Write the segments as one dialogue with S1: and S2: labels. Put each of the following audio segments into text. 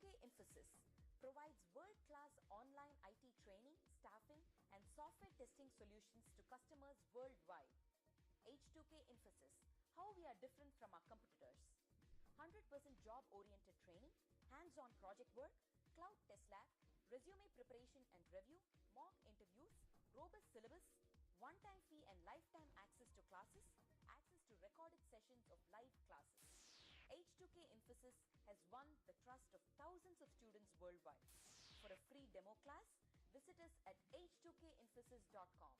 S1: H2K Infosys provides world-class online IT training, staffing, and software testing solutions to customers worldwide. H2K Infosys, how we are different from our competitors. 100% job-oriented training, hands-on project work, cloud test lab, resume preparation and review, mock interviews, robust syllabus, one-time fee and lifetime access to classes, access to recorded sessions of live classes. H2K Infosys has won the trust of thousands of students worldwide. For a free demo class, visit us at h2kinfosys.com.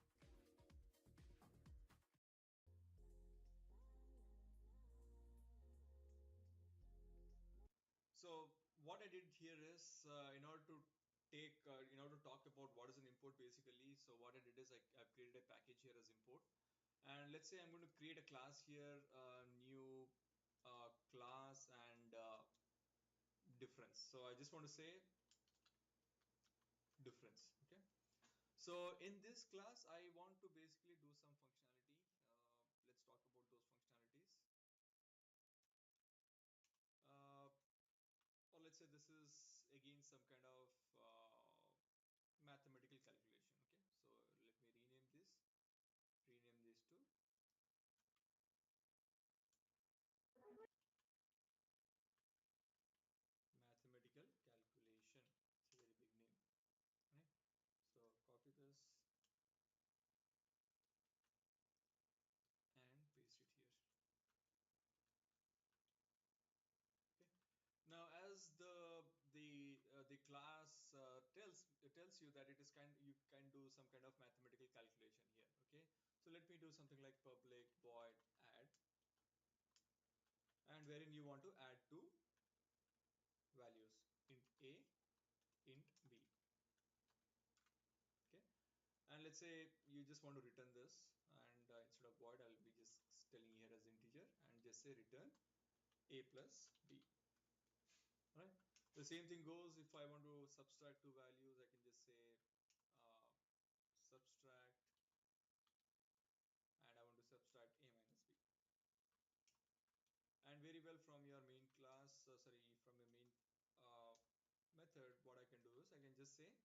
S2: So what I did here is in order to talk about what is an import basically. So what I did is I've created a package here as import, and let's say I'm going to create a class here, new class and difference. So I just want to say difference. Okay. So in this class, I want to basically do some functionality. Let's talk about those functionalities. Or let's say this is again some kind of mathematical calculation. Okay, so let me rename this to mathematical calculation. It's a very big name, right? So copy this and paste it here. Okay. Now, as the class tells you that you can do some kind of mathematical calculation here. Okay. So let me do something like public void add, and wherein you want to add two values, int a, int b. Okay. And let's say you just want to return this, and instead of void, I'll be just telling here as integer and just say return a plus b. Right. The same thing goes if I want to subtract two values. I can just say subtract, and I want to subtract a minus b. And very well, from your main class, from your main method, what I can do is I can just say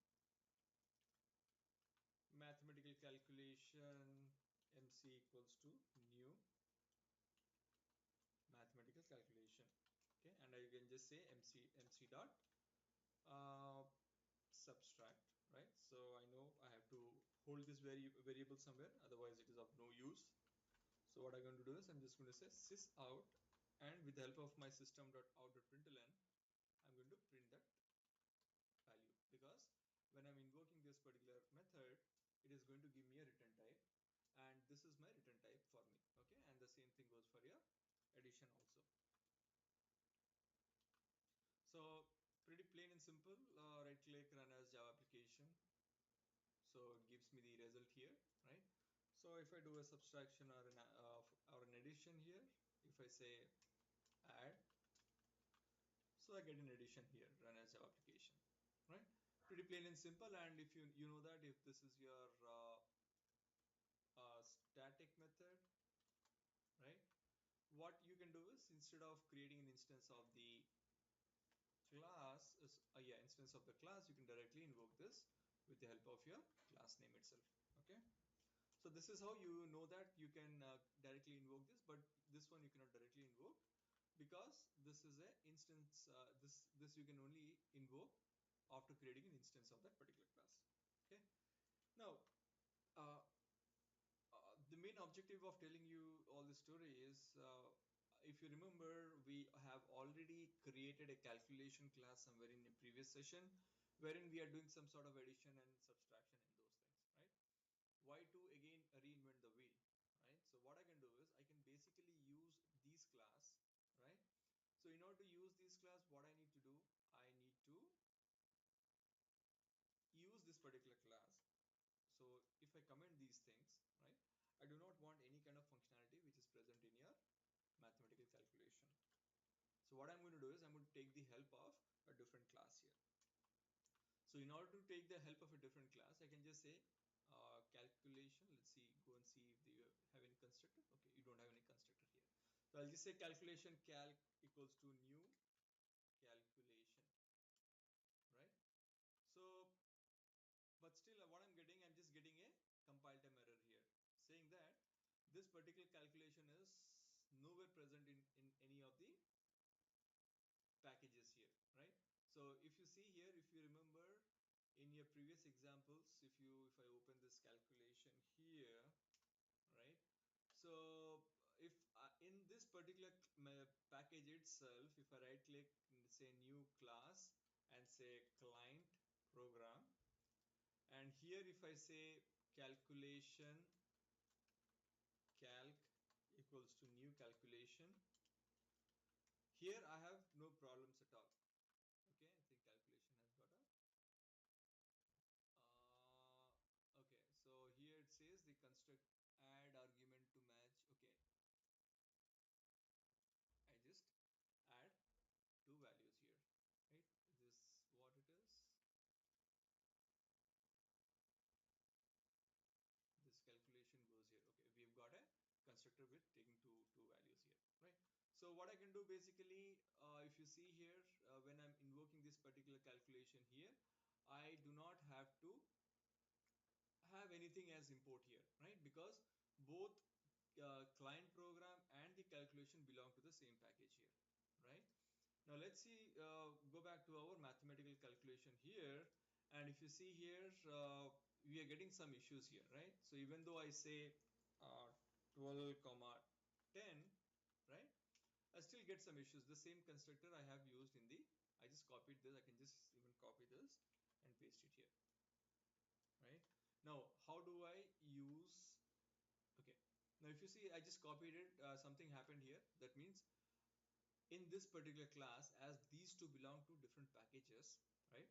S2: mathematical calculation mc equals to new mathematical calculation. Okay, and I can just say mc dot subtract, right? So I know I have to hold this variable somewhere, otherwise it is of no use. So what I'm going to do is I'm just going to say sysout, and with the help of my system.out.println, I'm going to print that value, because when I'm invoking this particular method, it is going to give me a return type, and this is my return type for me. Okay, and the same thing goes for your addition also. So pretty plain and simple. Right click, run as Java application. So it gives me the result here, right? So if I do a subtraction or an addition here, if I say add, so I get an addition here, run as Java application, right? Pretty plain and simple. And if you know that if this is your static method, right? What you can do is, instead of creating an instance of the class, instance of the class, you can directly invoke this with the help of your class name itself. Okay. So this is how you know that you can directly invoke this, but this one you cannot directly invoke, because this is a instance. This you can only invoke after creating an instance of that particular class. Okay. Now, the main objective of telling you all this story is, if you remember, we have already created a calculation class somewhere in a previous session, wherein we are doing some sort of addition and subtraction and those things, right? Why to again reinvent the wheel, right? So what I can do is I can basically use these class, right? So in order to use this class, what I need to do, I need to use this particular class. So if I comment these things, right, I do not want any kind of functionality which is present in your mathematical calculation. So what I'm going to do is I'm going to take the help of a different class here. So in order to take the help of a different class, I can just say calculation. Let's see, go and see if you have any constructor. Okay, you don't have any constructor here. So I'll just say calculation calc equals to new calculation. this particular calculation is nowhere present in any of the packages here, right? So if you see here, if you remember in your previous examples, if I open this calculation here, right? So if in this particular package itself, if I right click and say new class and say client program, and here if I say calculation calc equals to new calculation, here I have no problems at all. Okay, I think calculation has got a okay, so here it says the construct add argument to match. Okay, I just add two values here, right? This what it is. This calculation goes here. Okay, we've got a constructor with taking two values here, right? So what I can do basically, if you see here, when I'm invoking this particular calculation here, I do not have to have anything as import here, right? Because both client program and the calculation belong to the same package here, right? Now let's see, go back to our mathematical calculation here, and if you see here, we are getting some issues here, right? So even though I say 12 comma 10, right, I still get some issues. The same constructor I have used in the, I just copied this, I can just even copy this and paste it here, right? Now how do I use, okay, now if you see I just copied it, something happened here. That means in this particular class, as these two belong to different packages, right?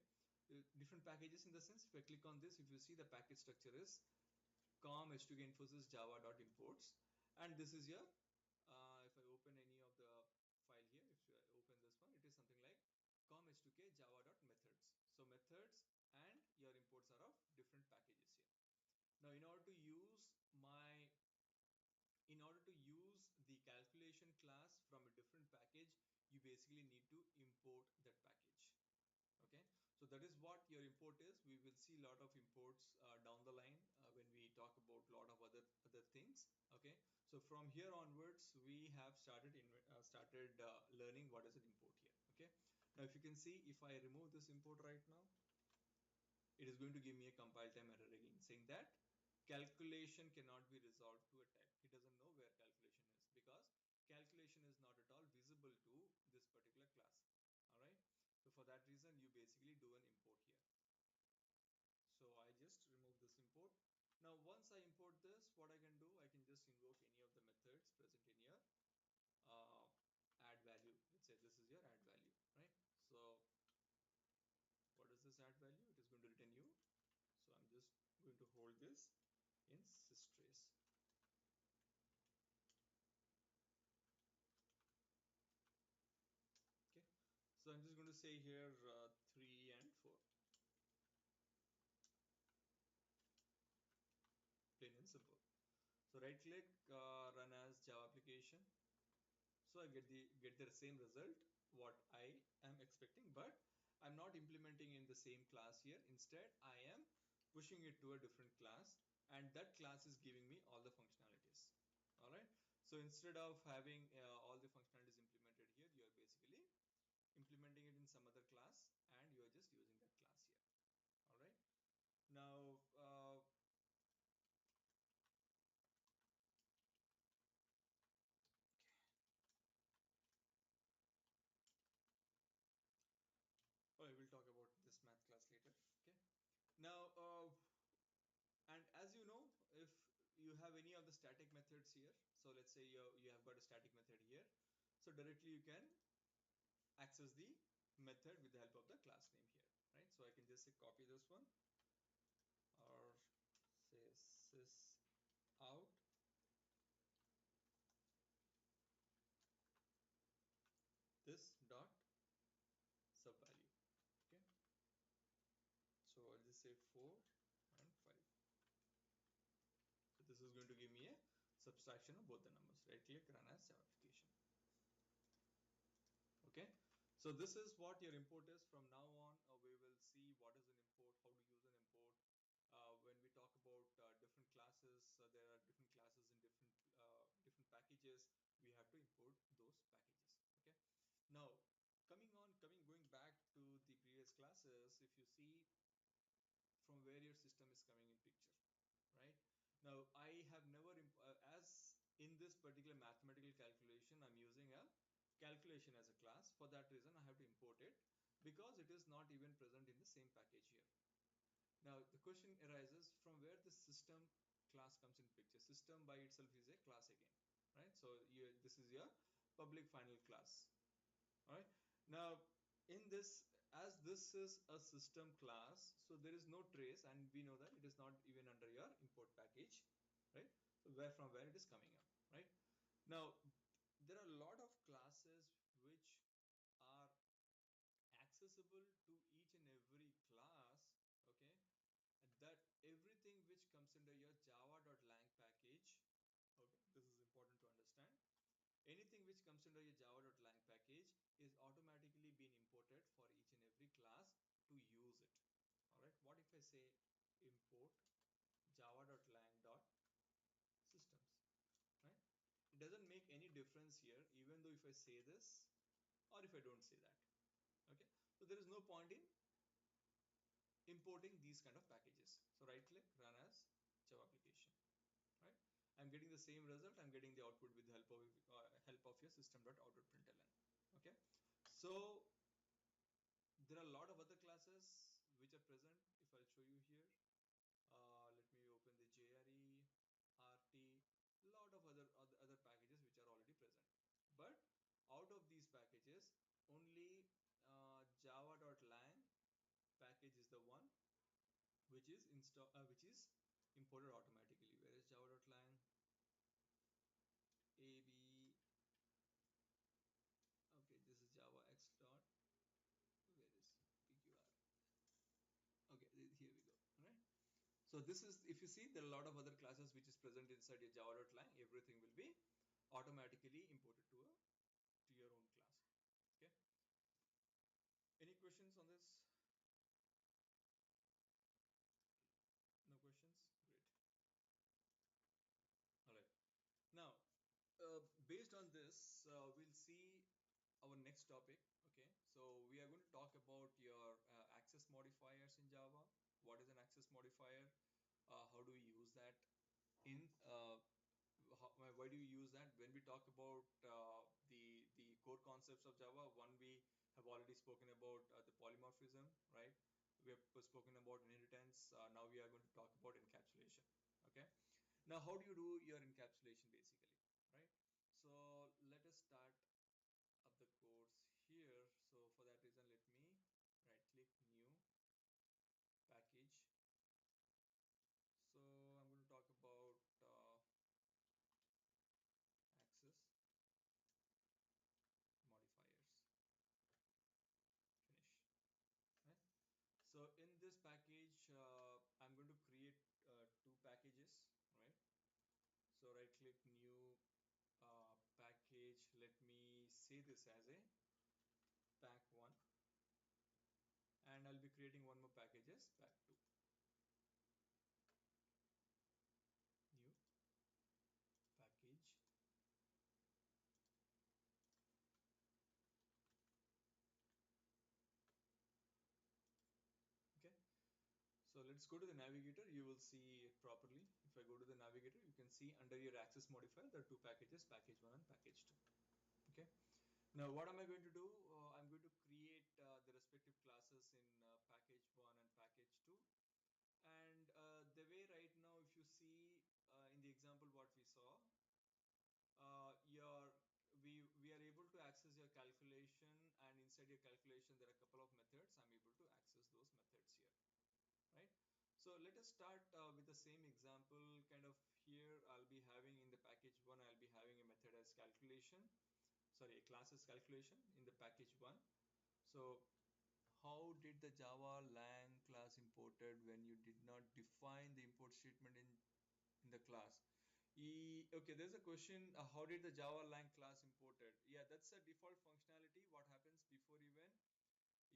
S2: Different packages in the sense, if I click on this, if you see the package structure is com h2k infosys java.imports, and this is your, if I open any of the file here, if I open this one, it is something like com h2k java.methods. So methods and your imports are of different packages here. Now in order to use the calculation class from a different package, you basically need to import that package. Okay, so that is what your import is. We will see a lot of imports down the line when we talk about a lot of other things. Okay, so from here onwards we have started learning what is an import here. Okay, now if you can see, if I remove this import right now, it is going to give me a compile time error again, saying that calculation cannot be resolved to a type. It doesn't know where calculation is, because calculation is not at all visible to this particular class. All right, so for that reason you basically do an import here. So I just remove this import. Now once I import this, what I can do, I can just invoke any of the methods present in here. Add value, let's say this is your add value, right? So what is this add value? It is going to return you. So I'm just going to hold this in systrace. Okay, so I'm just going to say here 3 and 4, plain and simple. So right click, run as Java application. So I get the same result what I am expecting, but I'm not implementing in the same class here. Instead I am pushing it to a different class, and that class is giving me all the functionalities. All right, so instead of having all the functionalities implemented here, you are basically implementing it in some other class, and you are just using that class here. All right, now oh, I will talk about this math class later. Okay, now and as you know, if you have any of the static methods here, so let's say you have got a static method here, so directly you can access the method with the help of the class name here, right? So I can just say copy this one, or say sys out this dot sub value. Okay, so I'll just say 4 and 5. So this is going to give me a subtraction of both the numbers. Right click, run as Java application. Okay, so this is what your import is. From now on we will see what is an import, how to use an import. When we talk about different classes, there are different classes in different packages, we have to import those packages. Okay. Now, going back to the previous classes, if you see from where your system is coming in picture, right? Now, I have never, as in this particular mathematical calculation, I'm using a calculation as a class. For that reason, I have to import it because it is not even present in the same package here. Now, the question arises from where the system class comes in picture. System by itself is a class again, right? So, this is your public final class. All right. Now, in this, as this is a system class, so there is no trace, and we know that it is not even under your import package, right? So from where it is coming up, right? Now, there are a lot of classes which are accessible to each and every class, okay? That everything which comes under your java.lang package, okay, this is important to understand. Anything which comes under your java.lang package is automatically being imported for each and every class to use it. All right. What if I say import java.lang.systems, right? It doesn't make any difference here, even though if I say this or if I don't say that. Okay. So there is no point in importing these kind of packages. So right click, run as Java application, right? I'm getting the same result. I'm getting the output with the help of your system.out.println. Okay. So there are a lot of other classes which are present. If I'll show you here, let me open the JRE, RT, lot of other packages which are already present. But out of these packages, only java.lang package is the one which is imported automatically. Where is java.lang? AB. Okay, this is java x dot. Where is pqr? Okay, here we go. All right. So this is, if you see, there are a lot of other classes which is present inside your java.lang. Everything will be automatically imported to your own class. Okay. Any questions on this? No questions? Great. All right. Now, based on this, we'll see our next topic. Okay. So we are going to talk about your access modifiers in Java. What is an access modifier? How do we use that in why do you use that? When we talk about the core concepts of Java, one, we have already spoken about the polymorphism, right? We have spoken about inheritance. Now we are going to talk about encapsulation. Okay. Now, how do you do your encapsulation basically, right? So let us start up the course here. So for that reason, let me right click new package. So I'm going to talk about access modifiers. Finish. Right? So in this package, I'm going to create two packages, right? So right click new package. Let me say this as a pack1, and I'll be creating one more package as pack2. New package. Okay. So let's go to the navigator. You will see it properly. If I go to the navigator, you can see under your access modifier, there are two packages, package1 and package2. Okay. Now, what am I going to do? I'm going to create the respective classes in package1 and package2. And the way right now, if you see in the example what we saw, we are able to access your calculation, and inside your calculation there are a couple of methods. I'm able to access those methods here, right? So let us start with the same example. Kind of here, I'll be having in the package1, I'll be having a method as calculation. Sorry, a class as calculation in the package1. So how did the Java lang class imported when you did not define the import statement in the class? Okay, there's a question. How did the Java lang class imported? Yeah, that's a default functionality. What happens before even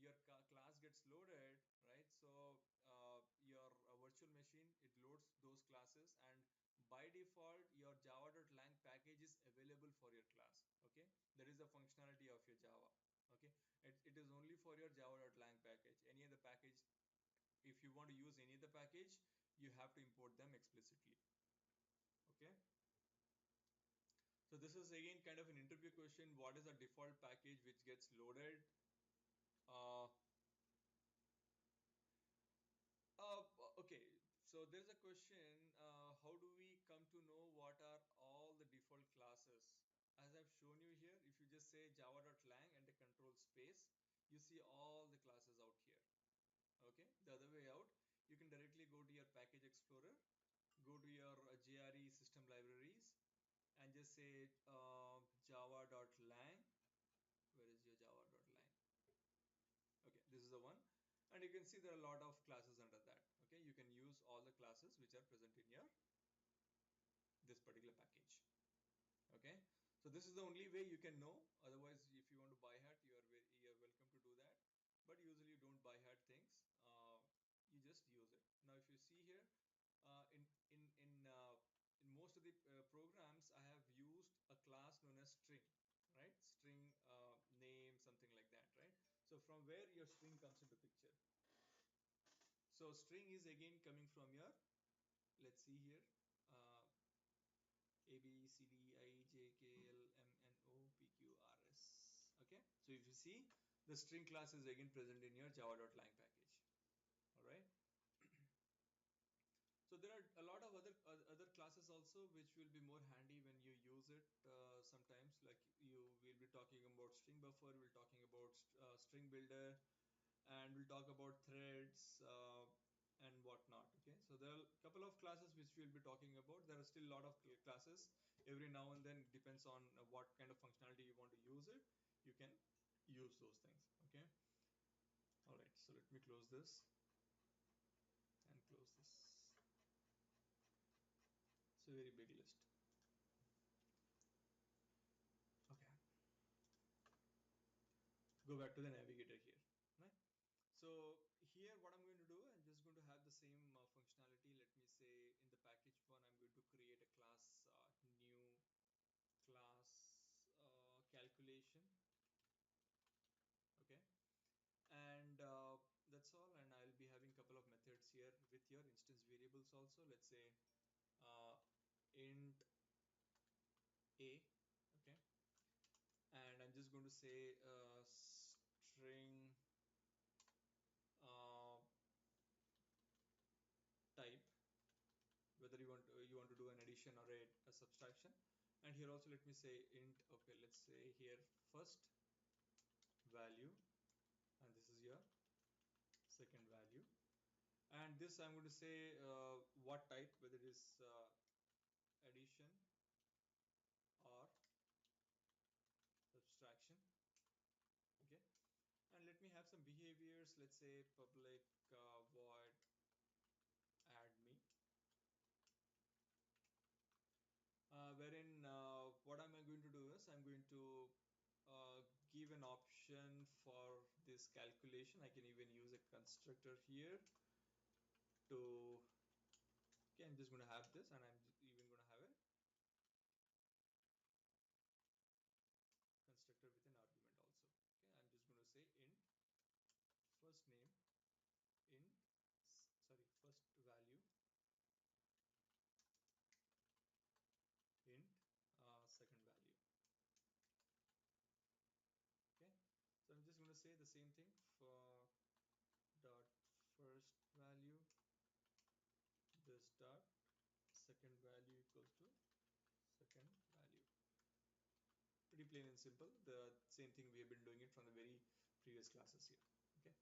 S2: your class gets loaded, right? So your virtual machine, it loads those classes, and by default your java.lang package is available for your class. Okay, that is the functionality of your Java. Okay, it is only for your java.lang package. Any other package, if you want to use any other package, you have to import them explicitly. Okay, so this is again kind of an interview question. What is the default package which gets loaded? uh, okay, so there's a question, how do we come to know what are all the default classes? As I've shown you here, if you just say java.lang and the control space, you see all the classes out here. Okay, the other way out, you can directly go to your package explorer, go to your JRE system libraries, and just say java.lang. Where is your java.lang? Okay, this is the one, and you can see there are a lot of classes under that. Okay, you can use all the classes which are present in your this particular package. Okay, so this is the only way you can know. Otherwise, if you want to buy hat, you are welcome to do that, but usually you don't buy hat things. You just use it. Now if you see here, uh, in in in uh, in most of the programs, I have used a class known as string, right? String name, something like that, right? So from where your string comes into picture? So string is again coming from your, let's see here, uh, A B C D I J K L M N O P Q R S. Okay, so if you see, the string class is again present in your java.lang package. All right. So there are a lot of other classes also which will be more handy when you use it sometimes. Like you will be talking about string buffer, we'll talking about string builder, and we'll talk about threads and whatnot. Okay, so there are a couple of classes which we'll be talking about. There are still a lot of classes. Every now and then, depends on what kind of functionality you want to use it, you can use those things. Okay, all right, so let me close this and close this. It's a very big list. Okay, go back to the navigator here, right? So here what I'm going to do, I'm just going to have the same functionality. Let me say in the package one, I'm going to create a class, new class calculation. Okay, and that's all. And I'll be having a couple of methods here with your instance variables also. Let's say uh, int a. Okay, and I'm just going to say string uh, type, whether you want to do an addition or a subtraction. And here also let me say int. Okay, let's say here first value, and this is your second value, and this I'm going to say what type, whether it is addition or subtraction. Okay, and let me have some behaviors. Let's say public void add me, wherein what am I going to do is I'm going to give an option for this calculation. I can even use a constructor here to, okay, I'm just going to have this, and I'm even going to have a constructor with an argument also. Okay, I'm just going to say int first name, int sorry, first value, int second value. Okay, so I'm just going to say the same thing for dot first value, this dot second value equals to second value. Pretty plain and simple. The same thing we have been doing it from the very previous classes here. Okay,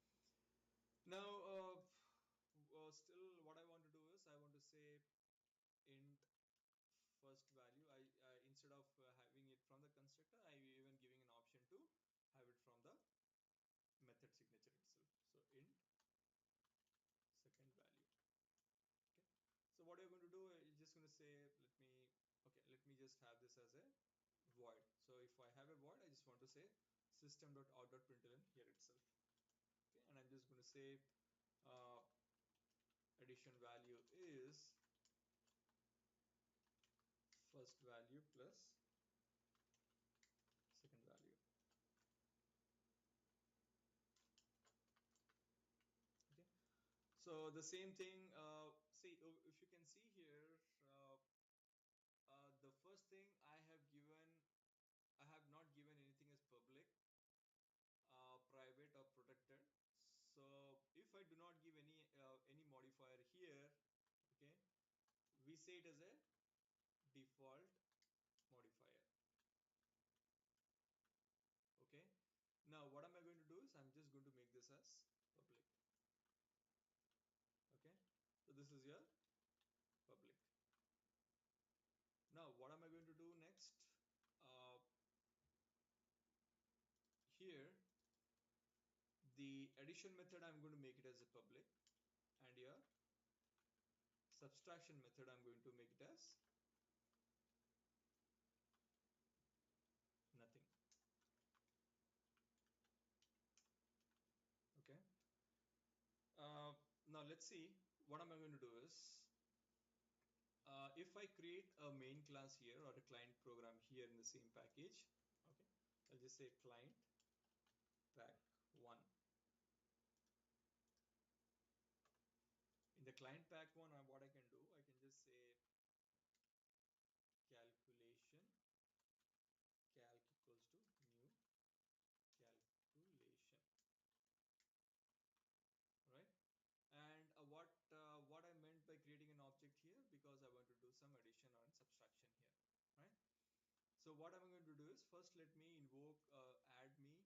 S2: now still what I want to do is I want to say int first value. I instead of having it from the constructor, I even giving an option to have it from the method signature itself. So int second value. Okay, so what you're going to do, you're just going to say, let me, okay, let me just have this as a void. So if I have a void, I just want to say system.out.println here itself. Okay, and I'm just going to say uh, addition value is first value plus second value. Okay, so the same thing, see, if you can see here, the first thing I have not given anything as public, private or protected. So if I do not give any modifier here, okay, we say it as a default modifier. Okay, now what am I going to do is I'm just going to make this as public. Okay, so this is your public. Now what am I going to do next? Here the addition method I'm going to make it as a public, and here subtraction method I'm going to make it as nothing. Okay, now let's see what am I going to do is, if I create a main class here or a client program here in the same package, okay, I'll just say client pack 1. In the client pack 1, what I can do, I can just say calculation calc equals to new calculation, right? And what I meant by creating an object here, because I want to do some addition or subtraction here, right? So what I'm going to do is, first let me invoke add me,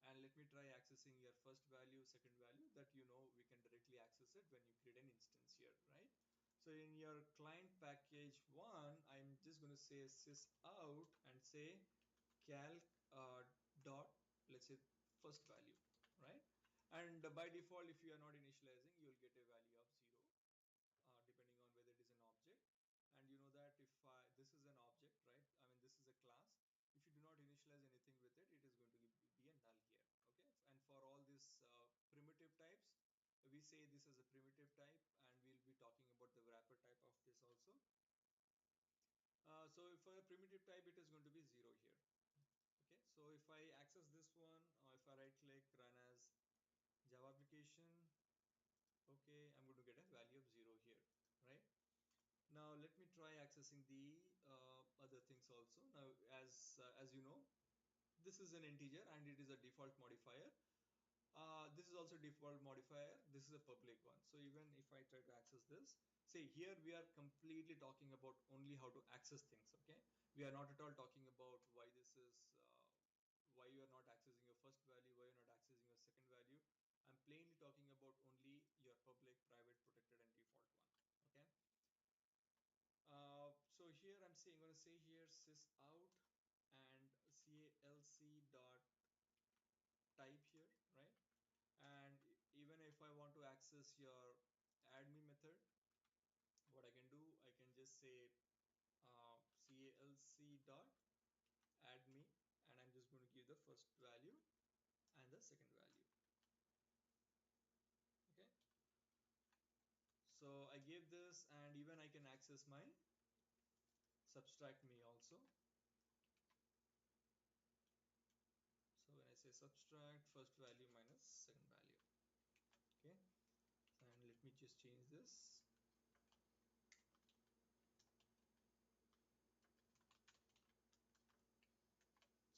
S2: and let me try accessing your first value, second value, that you know we can directly access it when you create an instance here, right? So in your client package 1, I'm just going to say sysout and say calc dot, let's say, first value, right? And by default, if you are not initializing, you will get a value of 0, depending on whether it is an object. And you know that if this is an object, right, I mean this is a class, if you do not initialize anything with it, it is going to be a null here. Okay, and for all these primitive types, we say this as a primitive type, and we'll be talking about the wrapper type of this also. So for a primitive type, it is going to be 0 here. Okay, so if I access this one, if I right click, run as Java application, okay, I'm going to get a value of 0 here, right? Now let me try accessing the other things also. Now as you know, this is an integer and it is a default modifier. This is also default modifier. This is a public one. So even if I try to access this, see here we are completely talking about only how to access things. Okay, we are not at all talking about why this is why you are not accessing your first value, why you're not accessing your second value. I'm plainly talking about only your public, private, protected, and default one. Okay. So here I'm saying, going to say here sysout and calc dot type here, right? And even if I want to access your add me method, what I can do, I can just say calc dot add me, and I'm just going to give the first value and the second value. Okay, so I gave this, and even I can access my subtract me also. So when I say subtract first value minus second value, okay, and let me just change this.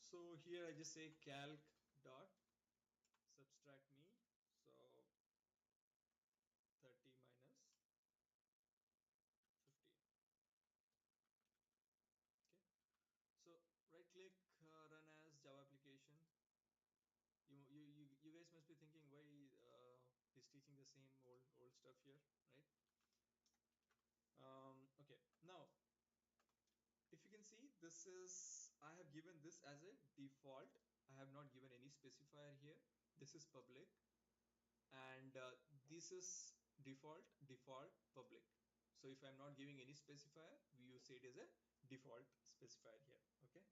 S2: So here I just say calc dot subtract me, so 30 minus 15. Okay, so right click, run as Java application. You guys must be thinking why he's teaching the same old stuff here, right? Okay, now if you can see, this is, I have given this as a default. I have not given any specifier here. This is public, and this is default public. So if I'm not giving any specifier, you say it as a default specifier here. Okay,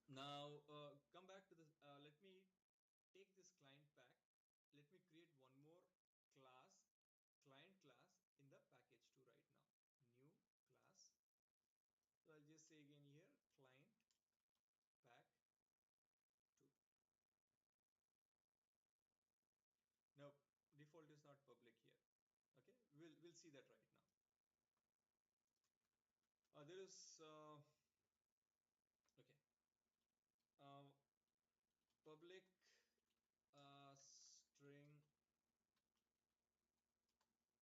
S2: now come back to this, let me take this client pack, let me create one more class, client class, in the package 2 right now. New class We'll see that right now. There is okay. Uh, Public string.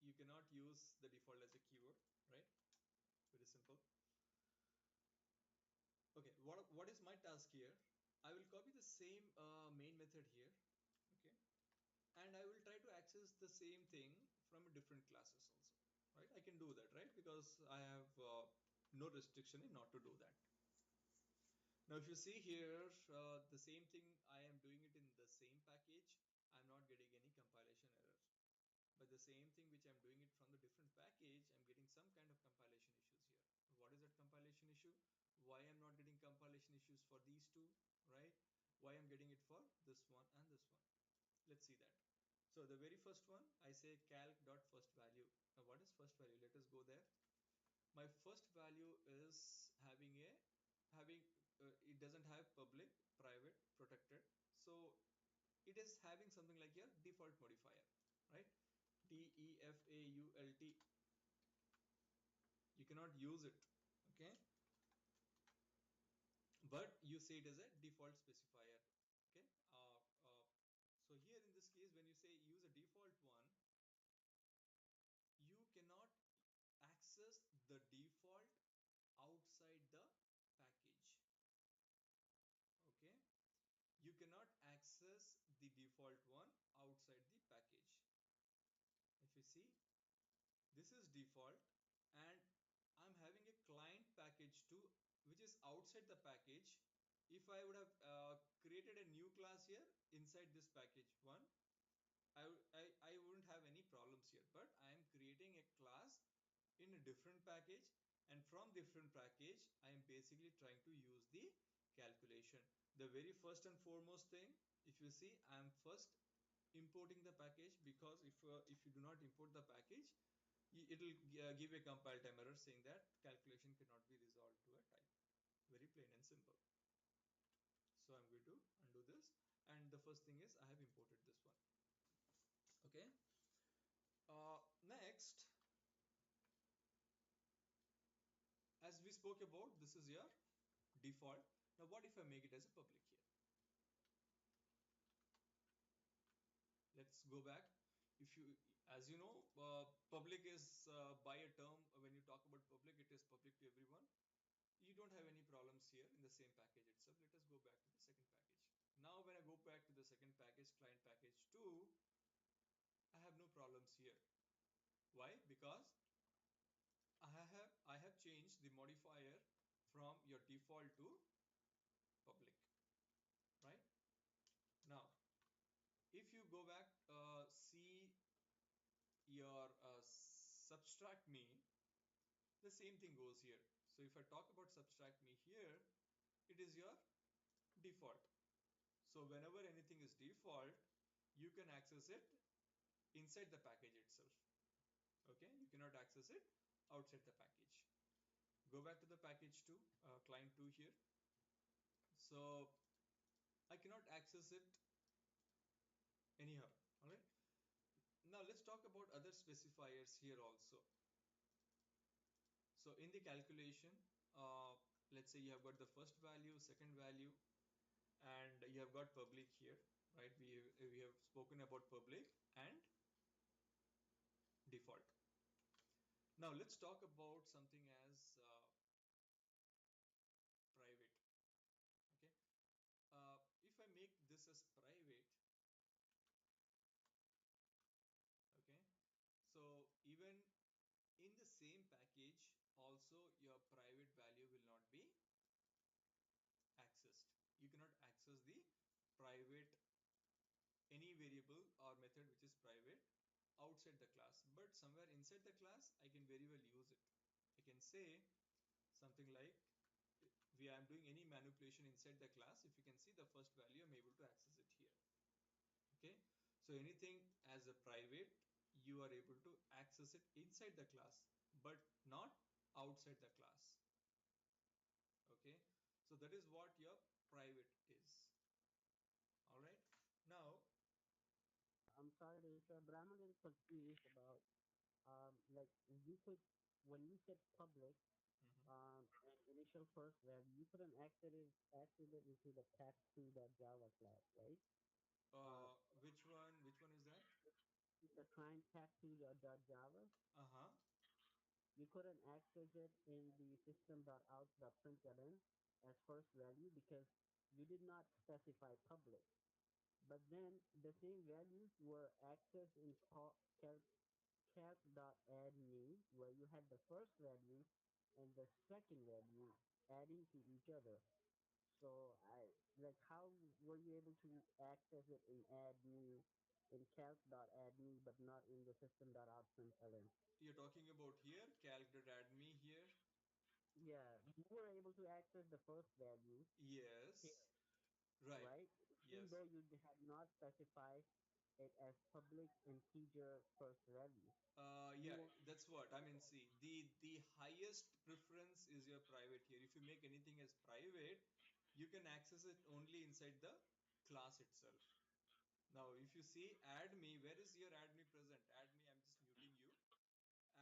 S2: You cannot use the default as a keyword, right? Very simple. Okay, what is my task here? I will copy the same main method here, okay, and I will try to access the same thing from different classes also, right? I can do that, right? Because I have no restriction in not to do that. Now, if you see here, the same thing I am doing it in the same package. I'm not getting any compilation error. But the same thing which I'm doing it from the different package, I'm getting some kind of compilation issues here. What is that compilation issue? Why I'm not getting compilation issues for these two, right? Why I'm getting it for this one and this one. Let's see that. So the very first one, I say calc dot first value. Now what is first value? Let us go there. My first value is having it doesn't have public, private, protected. So it is having something like your default modifier, right? default. You cannot use it, okay, but you say it as a default specifier, okay. So here in this case, when you say use a default one, you cannot access the default outside the package, okay. You cannot access the default one outside the package. If you see, this is default, and I'm having a client package 2 which is outside the package. If I would have created a new class here inside this package 1, I wouldn't have any problems here, but I am creating a class in a different package, and from different package I am basically trying to use the calculation. The very first and foremost thing, if you see, I am first importing the package, because if you do not import the package, it will give a compile time error saying that calculation cannot be resolved to a type. Very plain and simple. So I'm going to undo this, and the first thing is I have imported this one, okay. Next, as we spoke about, this is your default. Now what if I make it as a public here? Let's go back. If you, as you know, public is by a term. When you talk about public, it is public to everyone. You don't have any problems here in the same package itself. Let us go back to the second package. Now when I go back to the second package, client package 2, I have no problems here. Why? Because I have changed the modifier from your default to public, right? Now if you go back, see your subtract me, the same thing goes here. So if I talk about subtract me here, it is your default. So whenever anything is default, you can access it inside the package itself, okay. You cannot access it outside the package. Go back to the package 2, client 2 here. So I cannot access it anyhow, all right. Now let's talk about other specifiers here also. So in the calculation, let's say you have got the first value, second value, and you have got public here, right? We have spoken about public and default. Now let's talk about something as private, okay. If I make this as private, okay, so even in the same package also your private value will not be accessed. You cannot access the private, any variable or method which is private outside the class, but somewhere inside the class I can very well use it. I can say something like, we am doing any manipulation inside the class. If you can see the first value, I'm able to access it here, okay. So anything as a private, you are able to access it inside the class but not outside the class, okay. So that is what your private is, all right. Now
S3: I'm sorry to interrupt, but I'm a little confused about. like you could, when you said public,
S2: Hmm.
S3: and initial first value, you couldn't access it into the cat2.java class, right? Uh,
S2: Which one is that?
S3: the client cat2.java,
S2: Uh-huh.
S3: you couldn't access it in the system.out.println as first value because you did not specify public. But then the same values were accessed in calc.addNew, where you had the first value and the second value adding to each other. So how were you able to access it in add new in calc.addNew but not in the system.out.println?
S2: You're talking about here, calc.addme here.
S3: Yeah, you were able to access the first value here,
S2: Yes. Right.
S3: right? Even
S2: Yes.
S3: though you had not specified it as public integer first value. You
S2: Yeah,
S3: were,
S2: that's what I mean. See, the highest preference is your private here. If you make anything as private, you can access it only inside the class itself. Now, if you see add me, where is your add me present? Add me, I'm just muting you.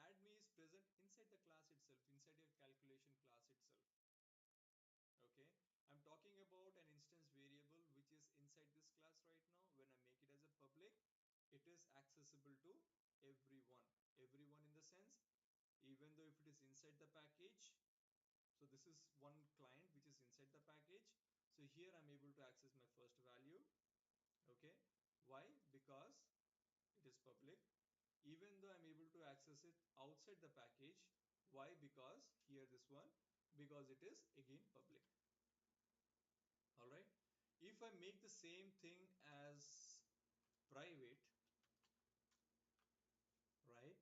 S2: Add me is present inside the class itself, inside your calculation class itself. Okay, I'm talking about an instance variable which is inside this class right now. When I make it as a public, it is accessible to everyone. Everyone in the sense, even though if it is inside the package, so this is one client which is inside the package. So here I'm able to access my first value. Okay, why? Because it is public. Even though I'm able to access it outside the package, why? Because here this one, because it is again public. All right, if I make the same thing as private, right,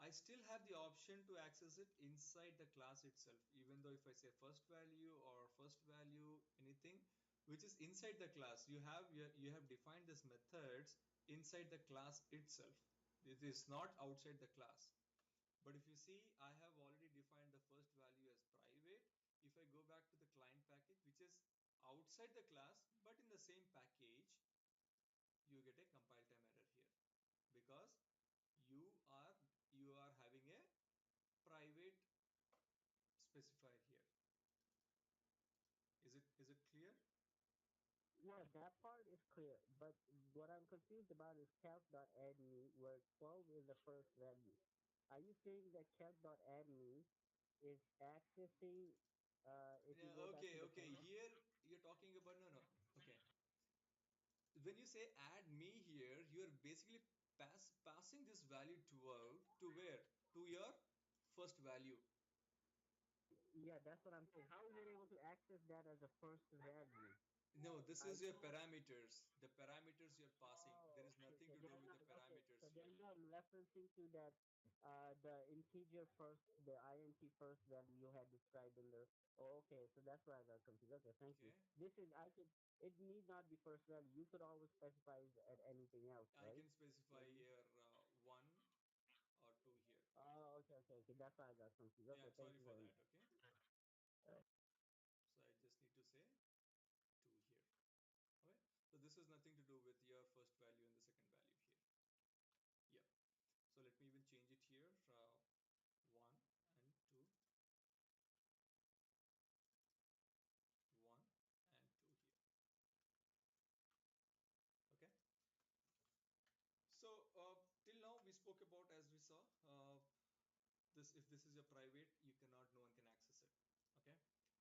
S2: I still have the option to access it inside the class itself, even though if I say first value or first value anything which is inside the class, you have defined this methods inside the class itself. It is not outside the class. But if you see, I have already defined the first value as private. If I go back to the client package, which is outside the class, but in the same package, you get a compile time error here because you are you are having a private specifier here. Is it clear?
S3: yeah, that part is clear. But what I'm confused about is calc.addNew, where 12 is the first value. Are you saying that calc.addNew is accessing, if you go
S2: Yeah,
S3: back to
S2: okay,
S3: the
S2: okay.
S3: command?
S2: Here you're talking about no, no. Okay. When you say add me here, you are basically passing this value 12 to where? To your first value.
S3: Yeah, that's what I'm saying. How is it able to access that as a first value?
S2: No, this
S3: I
S2: is your
S3: thought,
S2: parameters. The parameters you're passing. There
S3: oh,
S2: is
S3: okay,
S2: nothing
S3: so
S2: to do
S3: they're
S2: with
S3: not,
S2: the
S3: okay,
S2: parameters
S3: so
S2: here.
S3: they're not referencing to that, the integer first, the int first value you had described in the, oh, okay, so that's why I got confused. Okay, thank you.
S2: Okay.
S3: This is, I could, it need not be first value. You could always specify it at anything else,
S2: I
S3: right?
S2: can specify
S3: Maybe.
S2: here one or two here.
S3: Oh, okay, okay, okay. That's why I got confused.
S2: Yeah,
S3: Okay, thank
S2: sorry
S3: you
S2: for
S3: very
S2: that.
S3: much.
S2: Okay. So I just need to say two here. Okay. So this has nothing to do with your first value and the second value here. Yeah. So let me even change it here from one and two, one and two here. Okay. So till now we spoke about, as we saw, this if this is your private, you cannot, no one can access it. Okay.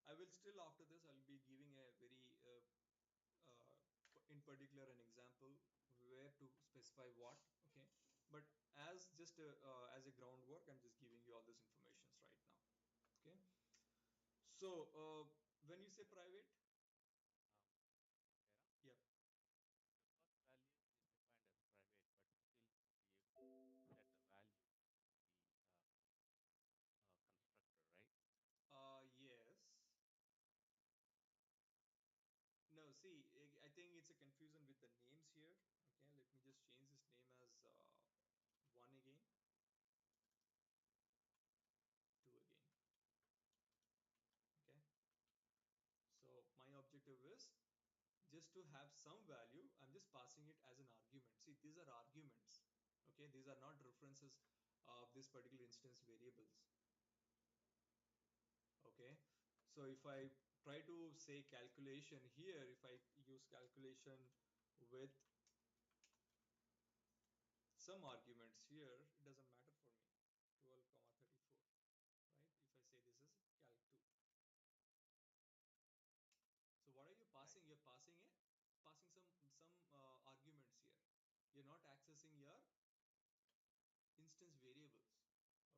S2: I will still after this I'll be giving a very in particular an example where to specify what. Okay, but as just as a groundwork, I'm just giving you all these informations right now. Okay, so when you say private,
S4: Vera,
S2: yep.
S4: the first value is defined as private, but still we have to set the value in the constructor, right?
S2: Yes. No, see, I think it's a confusion with the names here. Okay, let me just change this name as one again, two again. Okay, so my objective is just to have some value. I'm just passing it as an argument. See, these are arguments. Okay, these are not references. this particular instance variables. Okay, so if I try to say calculation here, if I use calculation with some arguments here, it doesn't matter for me. 12 comma 34, right? If I say this is calc2. So what are you
S4: Right.
S2: passing? You're passing some arguments here. You're not accessing your instance variables.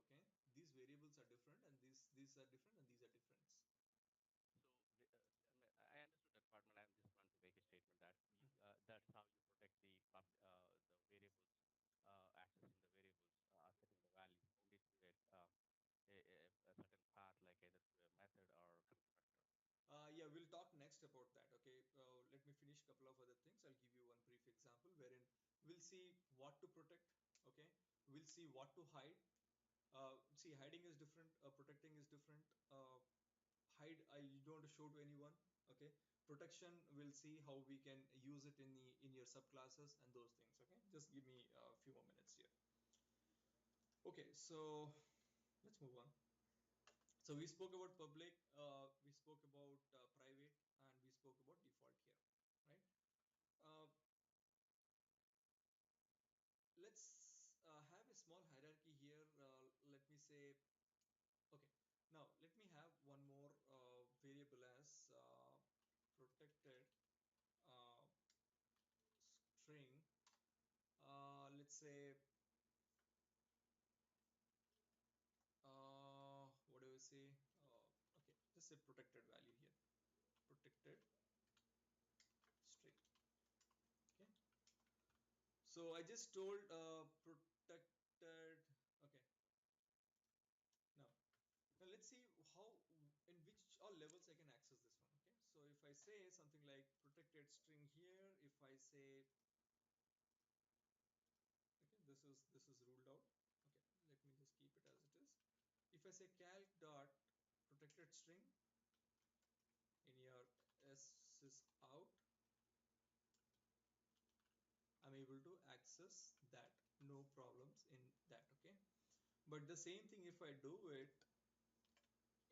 S2: Okay, these variables are different, and these are different, and these are different.
S4: I understood that part, but I just want to make a statement that that's how you protect the variables, accessing the variables, setting the values only through a certain path, like either through a method or constructor.
S2: Yeah, we'll talk next about that. Okay, let me finish a couple of other things. I'll give you one brief example wherein we'll see what to protect. Okay, we'll see what to hide. See, hiding is different. Protecting is different. Hide, you don't want to show to anyone. Okay, protection, we'll see how we can use it in your subclasses and those things. Okay, just give me a few more minutes here. Okay, so let's move on. So we spoke about public, we spoke about private, and we spoke about default here, right? Uh, let's have a small hierarchy here. Let me say, okay, now let me have one more variable as protected uh, string. Let's say, what do we say? Okay, just say protected value here. Protected string. Okay. So I just told protected. Okay. Now, now let's see how in which all levels I can access this one. Okay. So if I say something like protected string here, if I say, okay, this is ruled out. Okay, let me just keep it as it is. If I say calc dot protected string in your sys out, I'm able to access that, no problems in that. Okay, but the same thing if I do it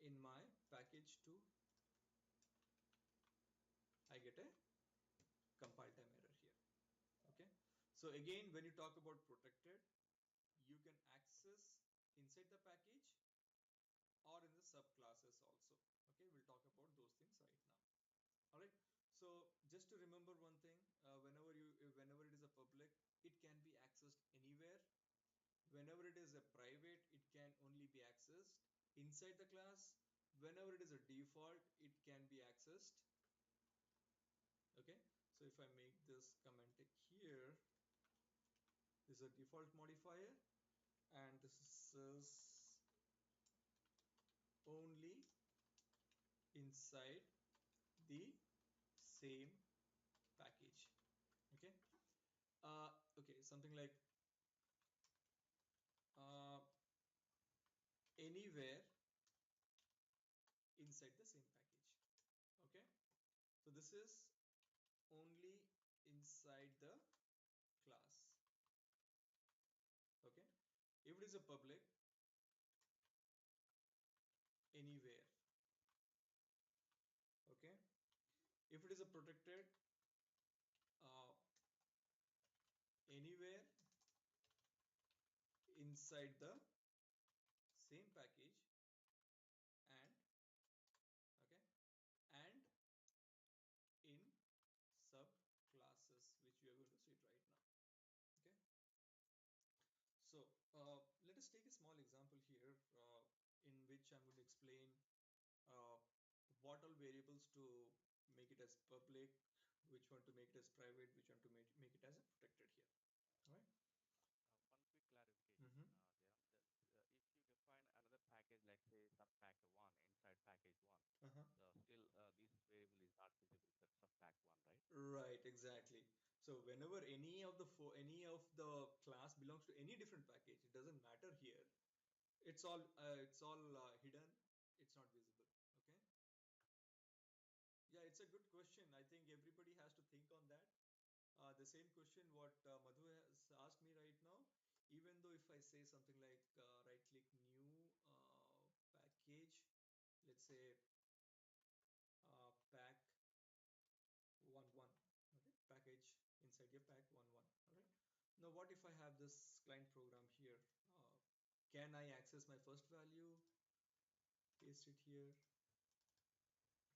S2: in my package2, I get a compile time error here. Okay, so again, when you talk about protected, you can access inside the package or in the subclasses also. Okay, we'll talk about those things right now. All right, so just to remember one thing, whenever it is a public, it can be accessed anywhere. Whenever it is a private, it can only be accessed inside the class. Whenever it is a default, it can be accessed. Okay, so if I make this comment here, this is a default modifier, and this is only inside the same package. Okay, okay, something like uh, anywhere inside the same package. Okay, so this is only inside the class. Okay, if it is a public, anywhere. Okay, if it is a protected, uh, anywhere inside the same package, and okay, and in subclasses, which we are going to see it right now. Okay, so let us take a small example here, in which I'm going to explain uh, what all variables to make it as public, which one to make it as private, which one to make it as a protected here. All right.
S4: One quick clarification,
S2: Mm-hmm.
S4: If you define another package, like say subpack 1 inside package 1,
S2: Uh-huh.
S4: still this variable is not visible for subpack 1, right?
S2: Right, exactly. So whenever any of the class belongs to any different package, it doesn't matter here. It's all hidden. It's not visible. Okay. Yeah, it's a good question. I think everybody has to think on that. The same question what Madhu has asked me right now. Even though if I I say something like right click new package, let's say pack 11, okay, package inside your pack 11. All right, now what if I have this client program here? Can I access my first value, paste it here?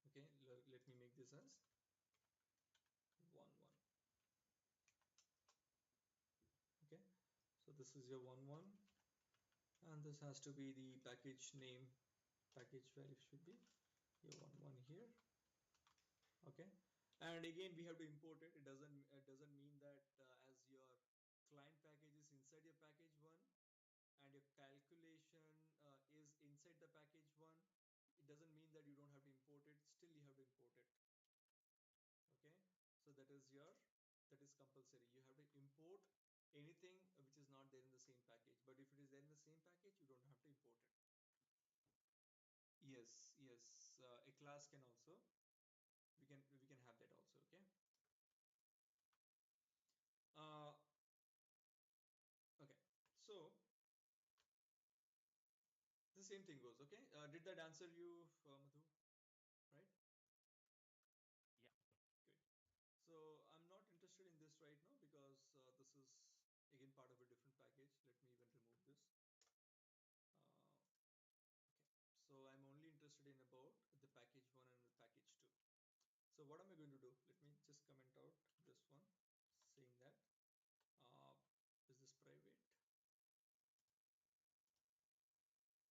S2: Okay, let me make this as 11. Okay, so this is your 11, and this has to be the package name. Package value should be your 11 here. Okay, and again we have to import it. It doesn't mean that as your client package is inside your package one and your calculation is inside the package one, it doesn't mean that you don't have to import it. Still you have to import it. Okay, so that is compulsory. You have to import anything which is not there in the same package, but if it is there in the same package, you don't have to import it. Yes, a class can also, we can have that also. Okay, uh okay, so the same thing goes. Okay, did that answer you, Madhu? Right,
S4: Yeah.
S2: great. So I'm not interested in this right now because this is again part of a different package. Let me even remove this. Okay, so I'm only interested in about the package 1 and the package 2. So what am I going to do? Let me just comment out this one saying that uh, is this private?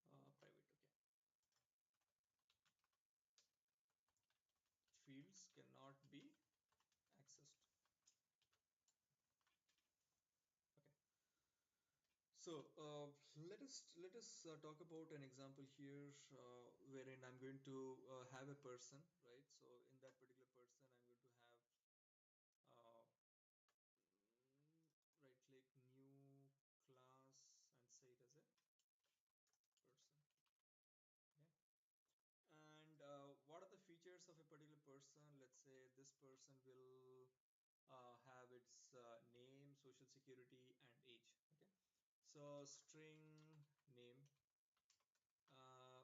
S2: Private. Okay, fields cannot be accessed. Okay, so let us talk about an example here wherein I'm going to have a person, right? So in that particular person, I'm going to have uh, right click new class and say it as a person. Okay, and what are the features of a particular person? Let's say this person will have its name, social security, and age. Okay, so string name, uh,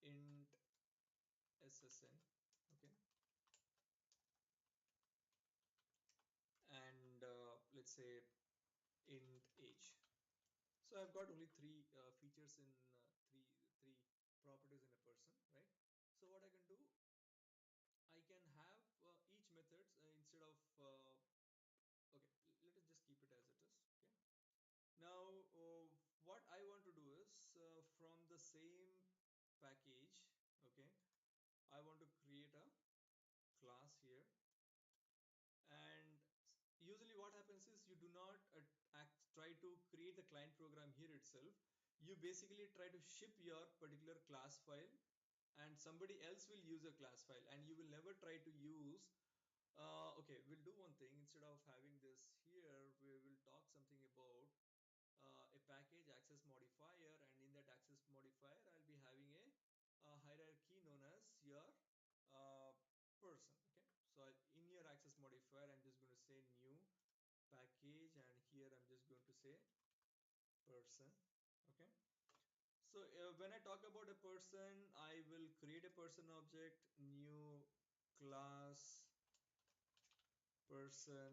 S2: int ssn. Okay, and let's say int age. So I've got only three features in three properties in a person, right? So what I can do, I can have each methods instead of okay, let us just keep it as it is. Okay, now what I want to do is from the same package, okay, I want to create a class here. And usually what happens is you do not try to create the client program here itself. You basically try to ship your particular class file, and somebody else will use a class file, and you will never try to use okay, we'll do one thing. Instead of having this here, we will talk something about a package access modifier, and in that access modifier I'll be having a hierarchy known as your uh, person. Okay, so in your access modifier I'm just going to say new package, and here I'm just going to say person. Okay, so when I talk about a person, I will create a person object, new class person.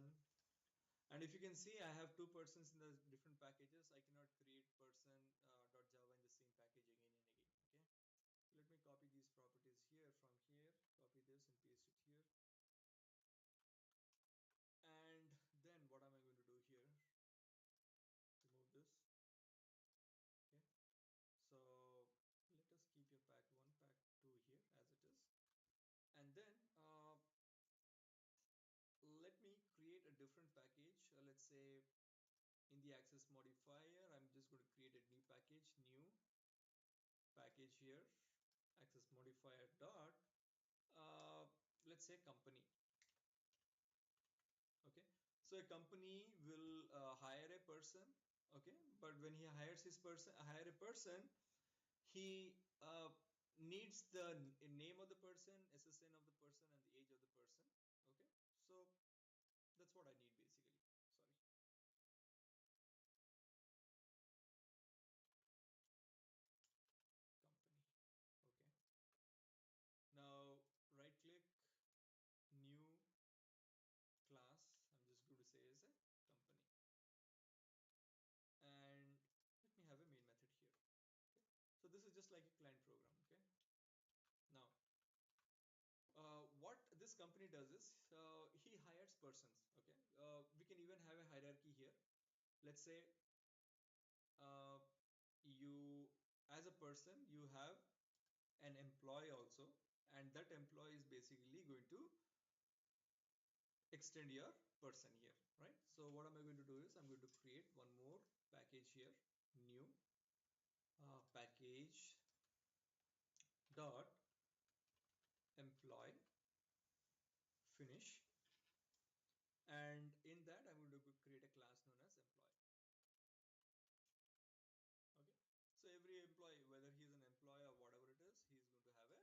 S2: And if you can see, I have two persons in the different packages. I cannot create person .java in the same package again and again. Okay, so let me copy these properties here from here, copy this and paste it here. And then what am I going to do here? Remove this. Okay, so let us keep your pack 1, pack 2 here as it is. And then let me create a different package. Let's say in the access modifier, I'm just going to create a new package, new package here, access modifier dot uh, let's say company. Okay, so a company will hire a person. Okay, but when he hires hire a person, he needs the name of the person, ssn of the person, and the age of the person. Okay, so that's what I need basically. Sorry. company does is he hires persons. Okay, we can even have a hierarchy here. Let's say uh, you, as a person, you have an employee also, and that employee is basically going to extend your person here, right? So what am I going to do is I'm going to create one more package here, new package dot employee finish, and in that I'm going to create a class known as employee. Okay, so every employee, whether he is an employee or whatever it is, he is going to have a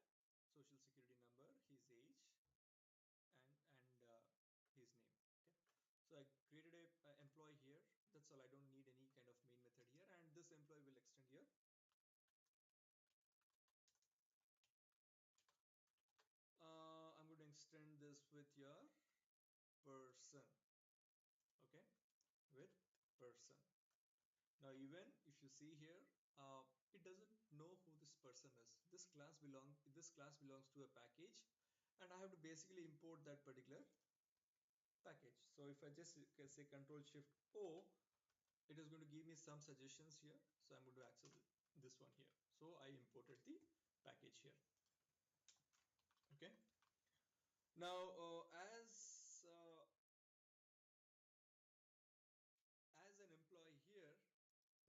S2: social security number, his age, and his name. Okay, so I created a employee here. That's all. I don't need any kind of main method here, and this employee will extend here. I'm going to extend this with your person. Okay, with person. Now even if you see here, it doesn't know who this person is. This class belongs to a package, and I have to basically import that particular package. So if I just say Control Shift O, it is going to give me some suggestions here. So I'm going to access this one here. So I imported the package here. Okay. Now as an employee here,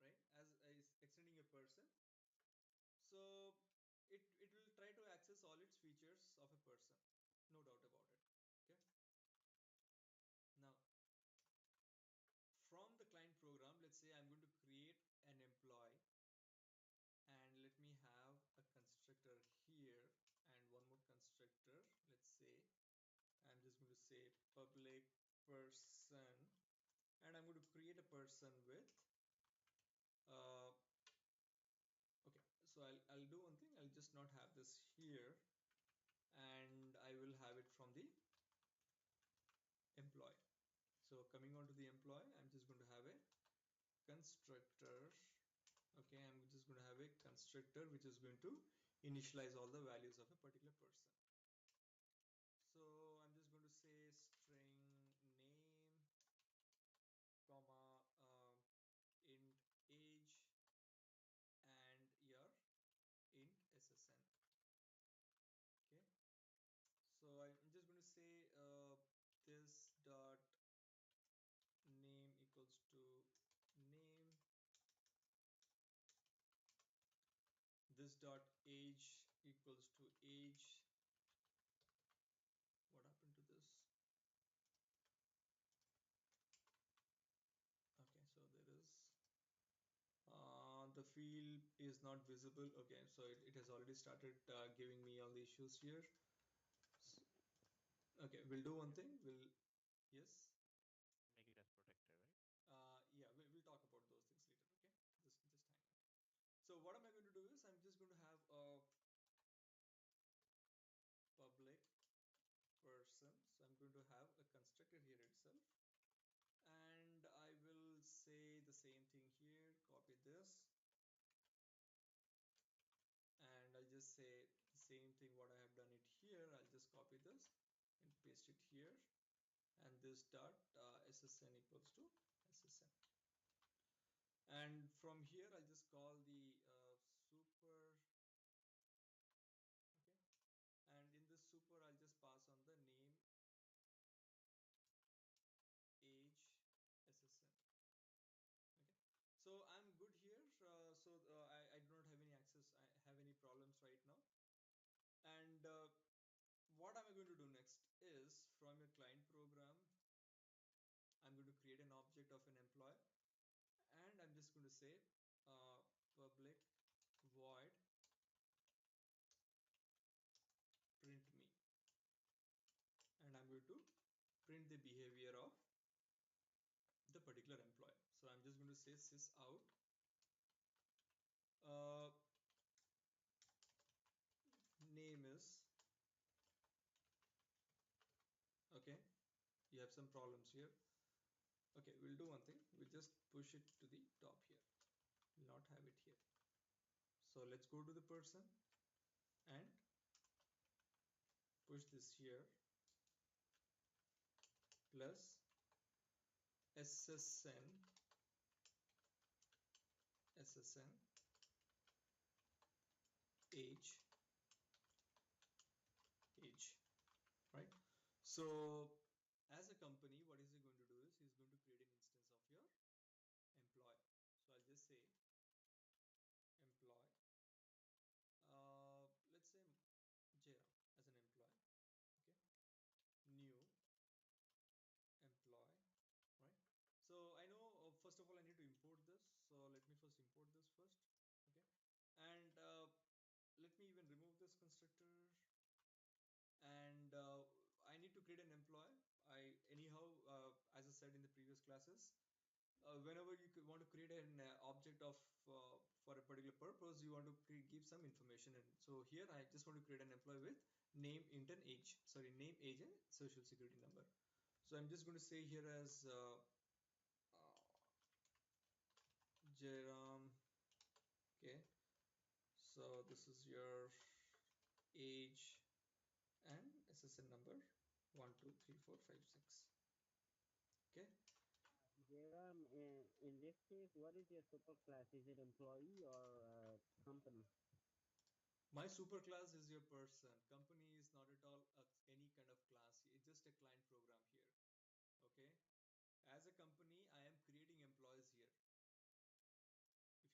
S2: right? As is extending a person, so it will try to access all its features of a person, no doubt about it. Okay. Now from the client program, let's say I'm going to create an employee, and let me have a constructor here and one more constructor. Let's say I'm just going to say public person, and I'm going to create a person with uh, okay, so I'll do one thing. I'll just not have this here, and I will have it from the employee. So coming on to the employee, I'm just going to have a constructor. Okay, I'm just going to have a constructor which is going to initialize all the values of a particular person. So I'm just going to say string name, comma, int age, and your int SSN. Okay, so I'm just going to say this dot name equals to name, this dot age equals to age. What happened to this? Okay, so there is the field is not visible. Okay, so it has already started giving me all the issues here. Okay, we'll do one thing. Yes.
S4: Make it as protected, right?
S2: Yeah, we'll talk about those things later. Okay, just hang on. So what am I going to do is I'm just going to have a public person. So I'm going to have a constructor here itself, and I will say the same thing here. Copy this, and I'll just say the same thing what I have done it here. I'll just copy this and paste it here, and this dot ssn equals to ssn, and from here I'll just call the super. Okay, and in this super I'll just pass on the name, age, ssn. Okay, so I'm good here. I do not have any access, I have any problems right now. And what am I going to do next is from your client program, I'm going to create an object of an employee, and I'm just going to say public void print me, and I'm going to print the behavior of the particular employee. So I'm just going to say sys out name is. Okay, you have some problems here. Okay, we'll do one thing. We'll just push it to the top here. We'll not have it here. So let's go to the person and push this here. plus SSN age, right? So as a company, what is he going to do is he's going to create an instance of your employee. So I'll just say employee, let's say Jairam as an employee. Okay, new employee, right? So I know, first of all I need to import this, so let me first import this first. Okay, and let me even remove this constructor, and I need to create an employee. I anyhow, as I said in the previous classes, whenever you want to create an object of for a particular purpose, you want to give some information. And so here I just want to create an employee with name, int, and age. Sorry, name, age, and social security number. So I'm just going to say here as Jairam. Okay, so this is your age and SSN number 123456. Okay.
S3: Jairam, in this case, what is your superclass? Is it employee or company?
S2: My superclass is your person. Company is not at all any kind of class. It's just a client program here. Okay. As a company, I am creating employees here.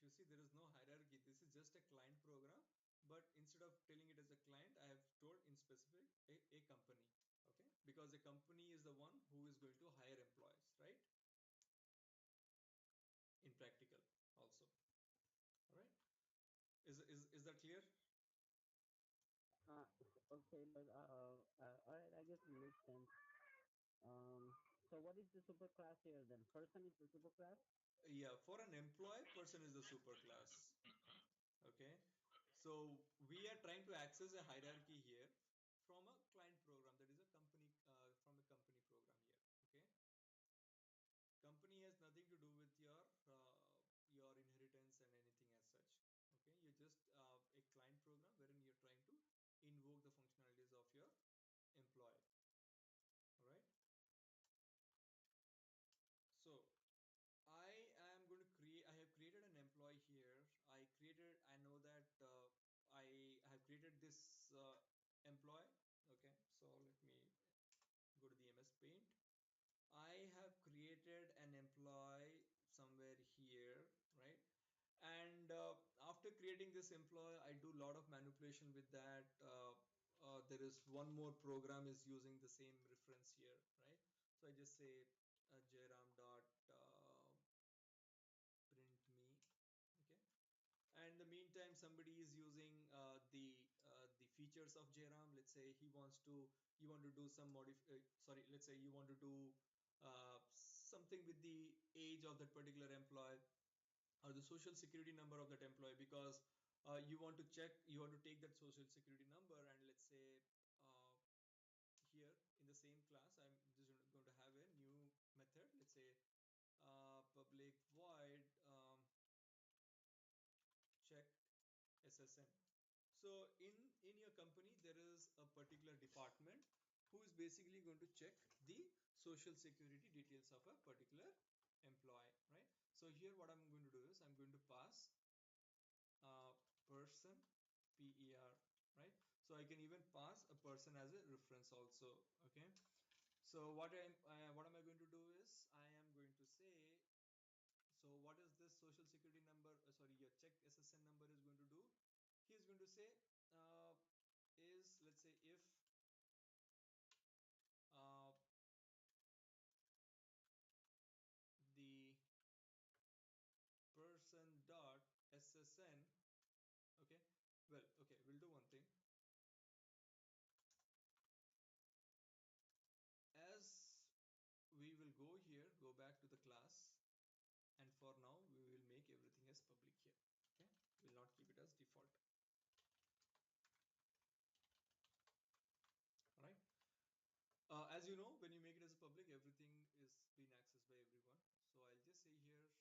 S2: If you see, there is no hierarchy. This is just a client program. But instead of telling it as a client, I have told in specific a company. Okay. Because a company is the one who is going to hire employees, right? In practical also. All right. Is that clear?
S3: Okay, but all right, I guess it makes sense. So what is the superclass here then? Person is the superclass?
S2: Yeah, for an employee, person is the superclass. Okay, so we are trying to access a hierarchy here from a client program, that is a company, from a company program here. Okay, company has nothing to do with your inheritance and anything as such. Okay, you're just a client program wherein you're trying to invoke the functionalities of your employee. All right, so I am going to create, I have created an employee here. I know that I have created this employee. Okay, so let me go to the MS Paint. I have created an employee somewhere here, right? And after creating this employee, I do a lot of manipulation with that. There is one more program is using the same reference here, right? So I just say Jairam dot print me. Okay, and in the meantime somebody is using the features of Jairam. Let's say you want to do some sorry, let's say you want to do something with the age of that particular employee or the social security number of that employee, because you want to take that social security number, and let's say uh, here in the same class I'm just going to have a new method. Let's say public void check SSN. So in your company there is a particular department who is basically going to check the social security details of a particular employee, right? So here what I'm going to do is I'm going to pass person per, right? So I can even pass a person as a reference also. Okay, so what am I going to do is I am going to say, so what is this social security number, sorry, your check SSN number is going to do? He is going to say uh, is, let's say, if uh, the person dot SSN. Okay, well, okay, we'll do one thing. As we will go back to the class, and for now we will make everything as public here. Okay, we'll not keep it as default. All right. As you know, when you make it as a public, everything is being accessed by everyone. So I'll just say here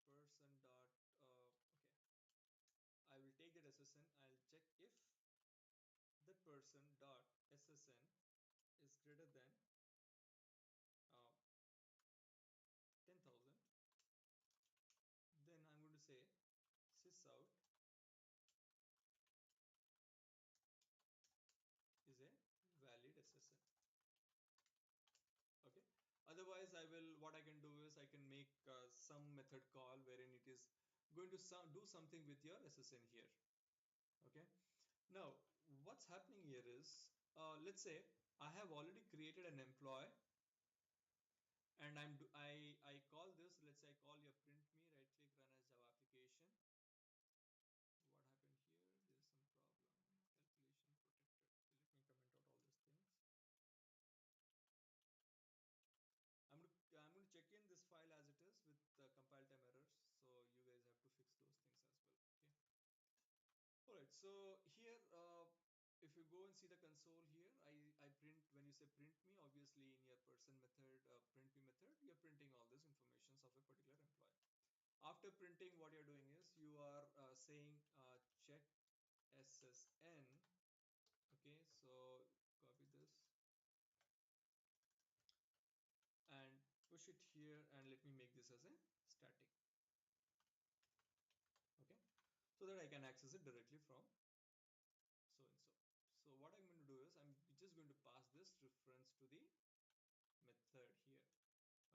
S2: person dot okay, I will take that SSN. I'll check if that person dot SSN is greater than what I can do is I can make some method call wherein it is going to do something with your SSN here. Okay. Now, what's happening here is, let's say I have already created an employee, and I call this. Let's say I call your print me. Right click, run as Java application. What happened here? There's some problem. Calculation protected. Let me comment out all these things. I'm going to check in this file as it is with compile time errors. So you guys have to fix those things as well. Okay. All right. So here, if you go and see the console here, I print, when you say print me, obviously in your person method, print me method, you're printing all these informations of a particular employee. After printing, what you're doing is you are saying check SSN. Okay. So copy this and push it here, and let me make this as a static. Okay, so that I can access it directly from so and so. So what I'm going to do is I'm just going to pass this reference to the method here.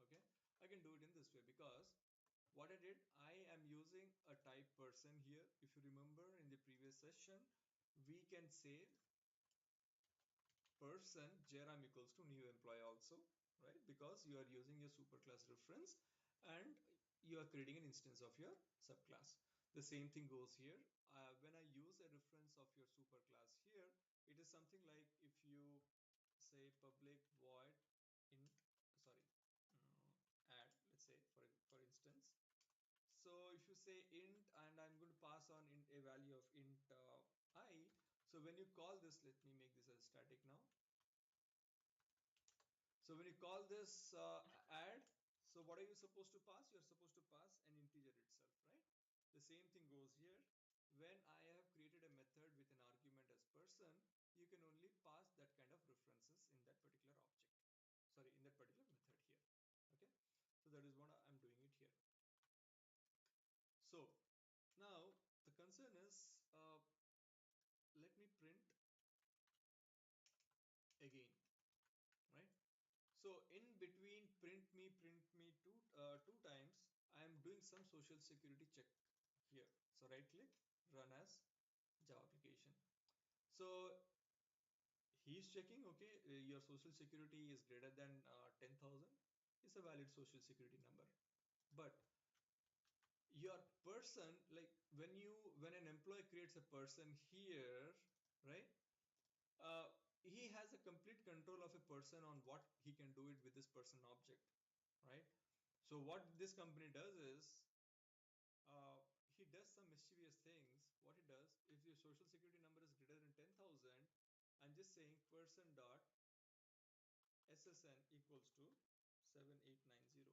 S2: Okay, I can do it in this way because what I did, I am using a type person here. If you remember in the previous session, we can say person Jairam equals to new employee also, right? Because you are using your superclass reference and you are creating an instance of your subclass. The same thing goes here. When I use a reference of your superclass here, it is something like if you say public void int, sorry, add, let's say for instance. So if you say int and I'm going to pass on int a value of int I, so when you call this, let me make this as static now. So when you call this add, so what are you supposed to pass? You're supposed to pass an integer itself, right? The same thing goes here. When I have created a method with an argument as person, you can only pass that kind of references in that particular object. Sorry, in that particular method here. Okay. So that is what I'm doing it here. So now the concern is, let me print again, right? So in between print me two times, I am doing some social security check here. So right click, run as Java application. So he's checking, okay, your social security is greater than 10,000. It's a valid social security number. But your person, like when an employee creates a person here, right? He has a complete control of a person on what he can do it with this person object, right? So what this company does is, uh, he does some mischievous things. What he does, if your social security number is greater than 10,000, I'm just saying person dot SSN equals to 7890.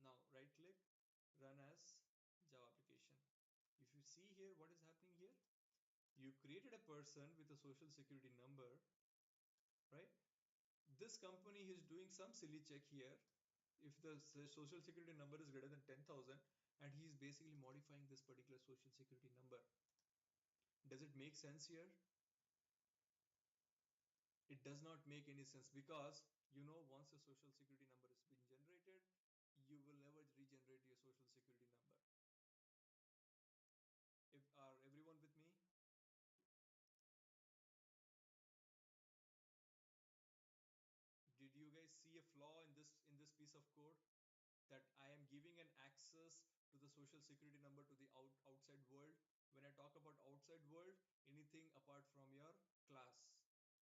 S2: Now right click, run as Java application. If you see here, what is happening here? You created a person with a social security number, right? This company is doing some silly check here. If the social security number is greater than 10,000, and he is basically modifying this particular social security number. Does it make sense here? It does not make any sense because, once your social security number has been generated, you will never regenerate your social security number. Are everyone with me? Did you guys see a flaw in this piece of code, that I am giving an access to the social security number to the outside world? When I talk about outside world, anything apart from your class,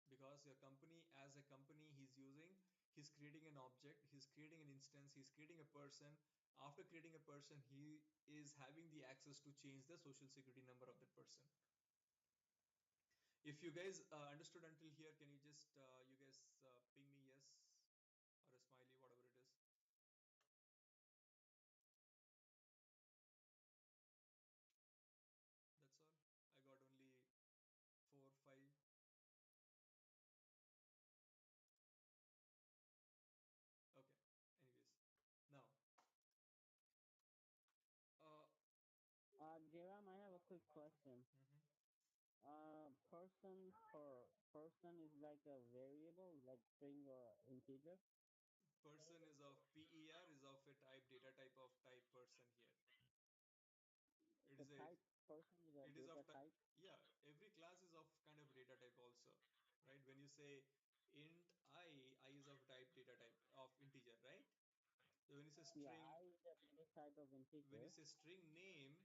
S2: because your company, as a company, he's creating an object, he's creating an instance, he's creating a person. After creating a person, he is having the access to change the social security number of that person. If you guys understood until here, can you just you guys ping me yes or a smiley, whatever it is. That's all. I got only 4 5. Okay. Anyways, now, uh
S3: Jairam, I have a quick question.
S2: mhm.
S3: Person for person is like a variable, like string or integer.
S2: person is of PER is of a type data type of type person here. It
S3: The
S2: is a
S3: type person is a
S2: it is of
S3: data type.
S2: yeah, every class is of kind of data type also, right? When you say int I is of type data type of integer, right? So when you say
S3: Yeah,
S2: string,
S3: I is a data type of
S2: when you
S3: integer.
S2: say string name,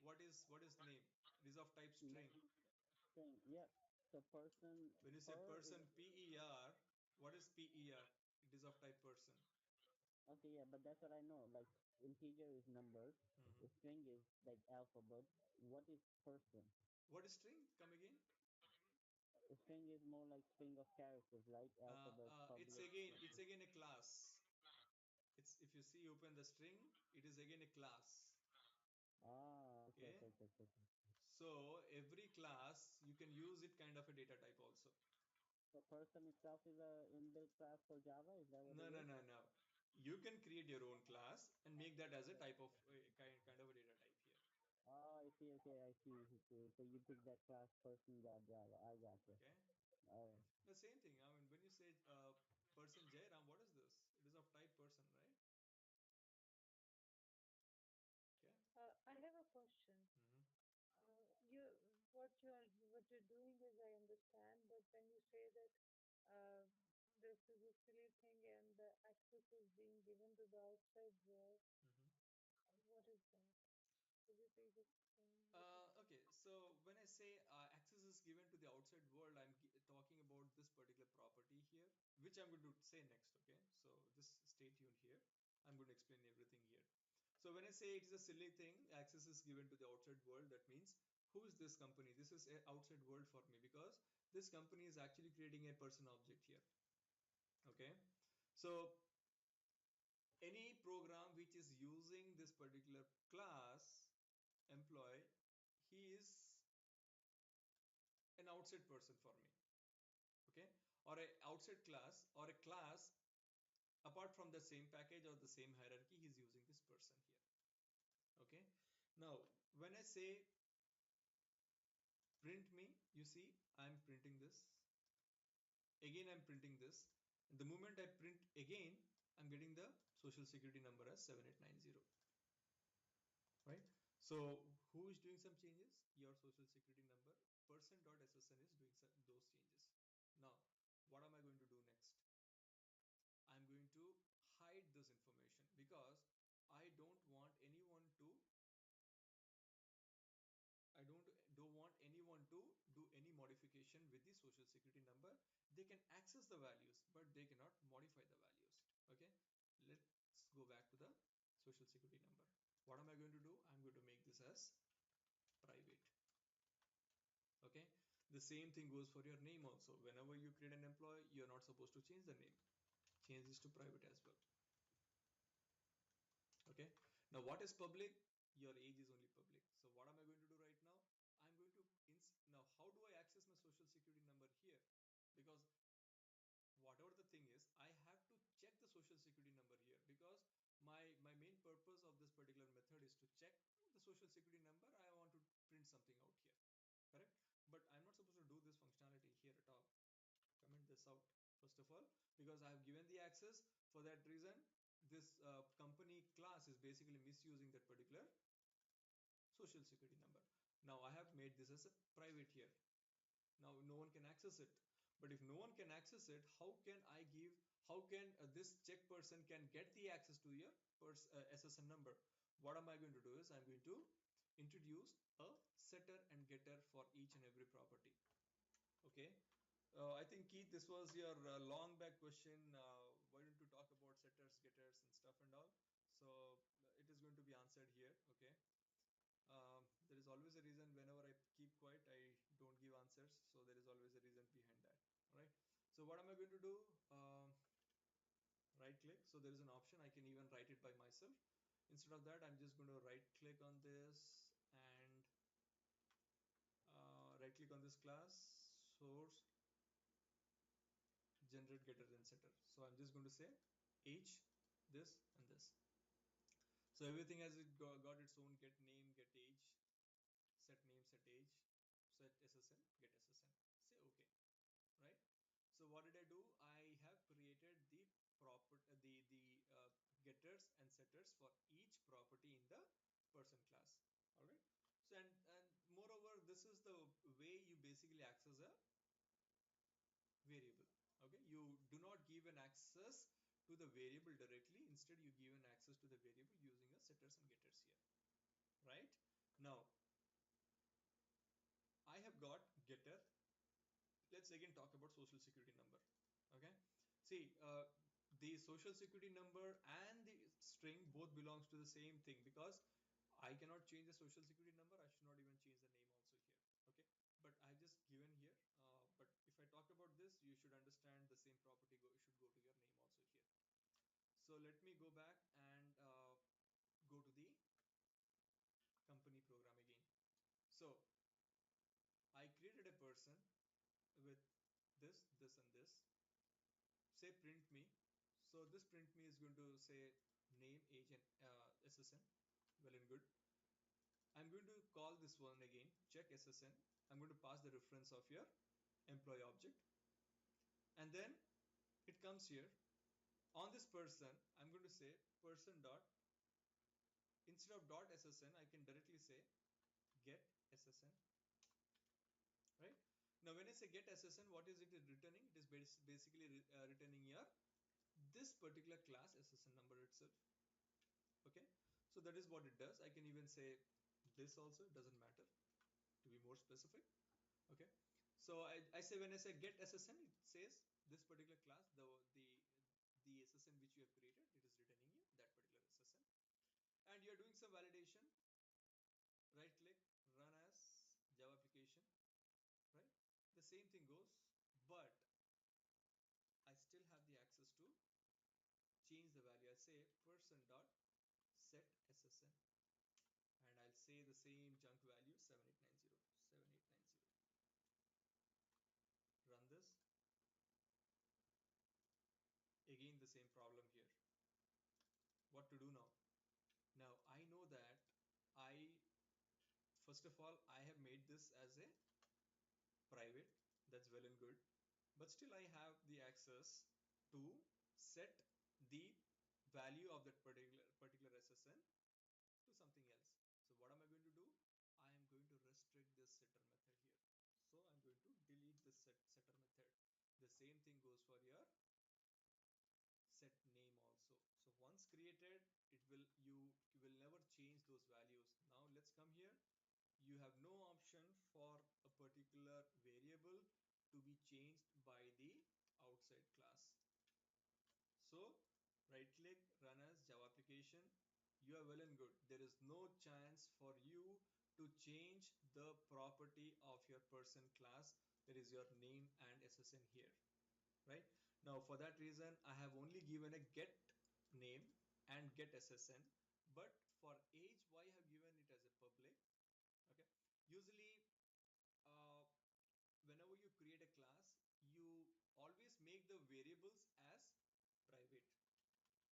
S2: what is name? It is of type string.
S3: Name string. Yep. So person
S2: When you say
S3: per is
S2: person PER, what is PER? It is of type person.
S3: okay. Yeah, but that's what I know. Like integer is numbers. The
S2: Hmm.
S3: string is like alphabet. What is person?
S2: What is string? Come again.
S3: A string is more like string of characters, right? Alphabet,
S2: It's
S3: public.
S2: again it's again a class. It's if you see open the string, it is again a class.
S3: Ah, okay,
S2: Okay.
S3: okay, okay, okay, okay.
S2: So every class you can use it kind of a data type also.
S3: So person itself is a inbuilt class for Java. Is that what
S2: No,
S3: it
S2: no,
S3: is?
S2: no, no. You can create your own class and make that as a
S3: Okay.
S2: type of kind of a data type here.
S3: Oh, I see. Okay, I see. Okay. So you pick that class person dot Java. I got you.
S2: Okay.
S3: All right.
S2: The same thing. I mean, when you say person Jairam, what is this? It is of type person, right? Okay.
S5: I have a question.
S2: Mm-hmm.
S5: You what you're doing is I understand, but when you say that uh, this is a silly thing and the access is being given to the outside world,
S2: Mm-hmm.
S5: what is that? Could you please explain what is that?
S2: Okay, so when I say access is given to the outside world, I'm talking about this particular property here, which I'm going to say next. Okay, so just stay tuned here. I'm going to explain everything here. So when I say it is a silly thing, access is given to the outside world, that means who is this company? This is a outside world for me because this company is actually creating a person object here. Okay, so any program which is using this particular class employee, he is an outside person for me. Okay, or a outside class or a class apart from the same package or the same hierarchy, he's using this person here. Okay, now when I say print me, you see I'm printing this, again I'm printing this, and the moment I print again, I'm getting the social security number as 7890, right? So who is doing some changes? Your social security number. Person.ssn is doing those changes. Now what am I going to do next? I'm going to hide this information because I don't want anyone to I don't want anyone to do any modification with the social security number. They can access the values, but they cannot modify the values. Okay, let's go back to the social security number. What am I going to do? I'm going to make this as private. Okay, the same thing goes for your name also. Whenever you create an employee, you're not supposed to change the name. Change this to private as well. Okay, now what is public? Your age is only public. So what am I going to do right now? I'm going to now how do I access my social security number here? Because whatever the thing is, I have to check the social security number here because my main purpose of this particular method is to check the social security number. I want to print something out here, correct? But I'm not supposed to do this functionality here at all. Comment this out first of all, because I have given the access. For that reason, this company class is basically misusing that particular social security number. Now I have made this as a private here. Now no one can access it. But if no one can access it, how can this check person can get the access to your SSN number? What am I going to do is I'm going to introduce a setter and getter for each and every property. Okay. I think Keith, this was your long back question. Why don't you talk about setters, getters, and stuff and all? So it is going to be answered here. Okay. There is always a reason. Whenever I keep quiet, I don't give answers. So there is always a reason behind that. All right. So what am I going to do? Right click. So there is an option. I can even write it by myself. Instead of that, I'm just going to right click on this and right click on this class source generate getter and setter. So I'm just going to say age, this and this. So everything has got its own get name, get age, set name, set age, set SSN, get SSN. Say okay, right? So what did I do? I have created the getters and setters for each property in the person class. All right. So and moreover, this is the way you basically access a variable. Okay, you do not give an access to the variable directly. Instead, you give an access to the variable using a setters and getters here. Right. Now I have got getter. Let's again talk about social security number. Okay, see, the social security number and the string both belongs to the same thing, because I cannot change the social security number. I should not even change the name also here. Okay, but I just given here. But if I talk about this, you should understand the same property should go to your name also here. So let me go back and go to the company program again. So I created a person with this and this. Say print me. So this print me is going to say name, age and SSN. Well and good. I'm going to call this one again, check SSN. I'm going to pass the reference of your employee object. And then it comes here. On this person, I'm going to say person dot, instead of dot SSN, I can directly say get SSN. Right? Now when I say get SSN, what is it returning? It is basically returning your this particular class SSN number itself. Okay, so that is what it does. I can even say this also, it doesn't matter to be more specific. Okay, so I say when I say get SSN, it says this particular class, the SSN which you have created, it is returning you that particular SSN. And you are doing some validation. Right click, run as Java application. Right, the same thing goes, but I still have the access to change the value. I say person dot set SSN, and I'll say the same junk value 7890. Run this. Again the same problem here. What to do now? Now I know that first of all, I have made this as a private. That's well and good, but still I have the access to set the value of that particular SSN to something else. So what am I going to do? I am going to restrict this setter method here. So I'm going to delete this setter method. The same thing goes for your set name also. So once created, you will never change those values. Now let's come here. You have no option for a particular variable to be changed by the outside class. So right click, run as Java application. You are well and good. There is no chance for you to change the property of your person class, that is your name and SSN here. Right, now for that reason I have only given a get name and get SSN, but for age, why I have given it as a public? Okay, usually whenever you create a class, you always make the variables as private.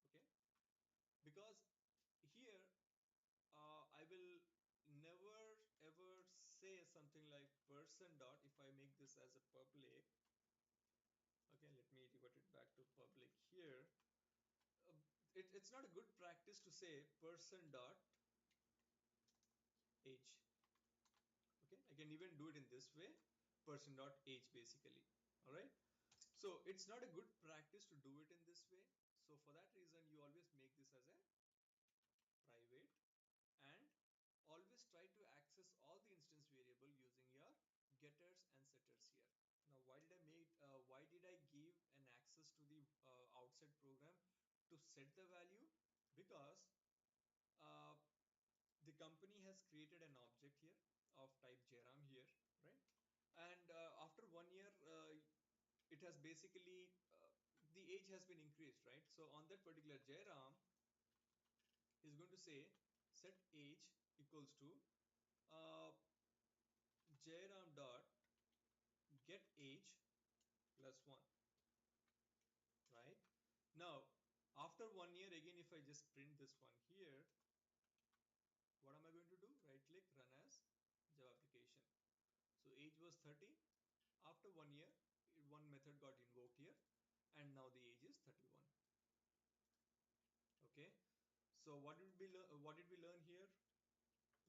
S2: Okay, because here I will never ever say something like person dot, if I make this as a public. Okay, let me revert it back to public here. It's not a good practice to say person dot age. Okay, I can even do it in this way, person dot age basically. All right, so it's not a good practice to do it in this way. So for that reason, you always make this as a private, and always try to access all the instance variable using your getters and setters here. Now why did I give an access to the outside program to set the value? Because uh, the company has created an object here of type Jairam here, right? And after 1 year, it has basically the age has been increased, right? So on that particular Jairam is going to say set age equals to uh, Jairam dot get age plus 1. Right, now after 1 year, again if I just print this one here, what am I going to do? Right click, run as Java application. So age was 30. After 1 year, one method got invoked here, and now the age is 31. So what did we learn here?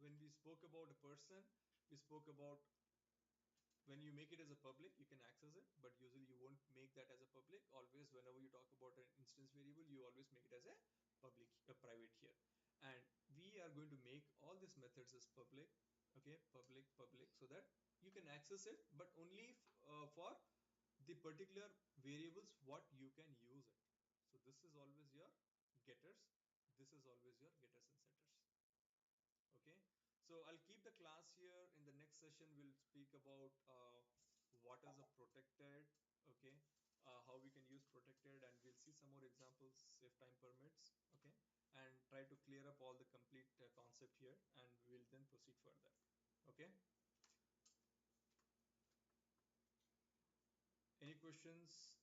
S2: When we spoke about a person, we spoke about when you make it as a public, you can access it, but usually you won't make that as a public. Always, whenever you talk about an instance variable, you always make it as a public, a private here. And we are going to make all these methods as public, okay, public, so that you can access it, but only for the particular variables what you can use it. So this is always your getters. This is always your getters and setters. Okay, so I'll keep the class here. In the next session we'll speak about what is a protected, okay, how we can use protected, and we'll see some more examples if time permits, okay, and try to clear up all the complete concept here, and we'll then proceed further. Okay, any questions?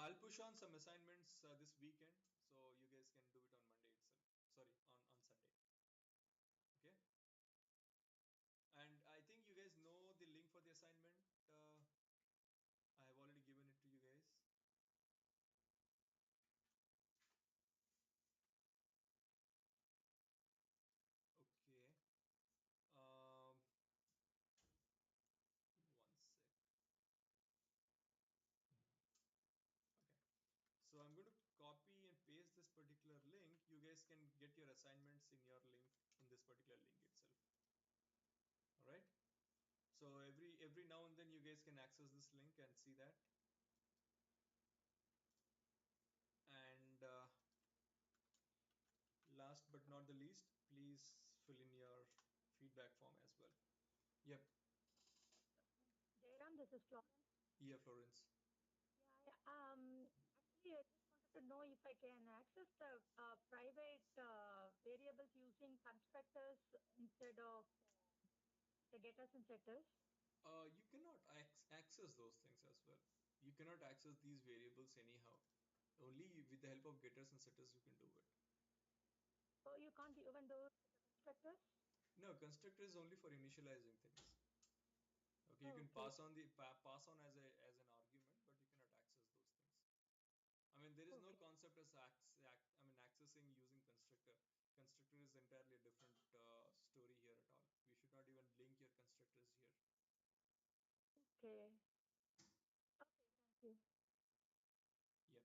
S2: I'll push on some assignments this weekend, so you guys can do it on Monday itself. Sorry, on Sunday. Okay. And I think you guys know the link for the assignment. I have already given it to you guys. Okay. One sec. Okay. So I'm going to copy and paste this particular link. You guys can get your assignments in your link, in this particular link itself. All right. So every now and then you guys can access this link and see that. And last but not the least, please fill in your feedback form as well. Yep.
S6: Jairam, this is Florence.
S2: Yeah, Florence.
S6: Yeah, actually, I just wanted to know if I can access the private variables using constructors instead of the getters and setters.
S2: You cannot access those things as well. You cannot access these variables anyhow. Only with the help of getters and setters you can do it.
S6: So you can't even do it with the constructors?
S2: No, constructor is only for initializing things. Okay, you
S6: Oh,
S2: can
S6: okay.
S2: pass on as an argument, but you cannot access those things. I mean, there is no
S6: Okay.
S2: concept as accessing using constructor. Constructor is entirely a different story here at all. We should not even link your constructors here.
S6: Okay. Okay, thank you.
S2: Yep.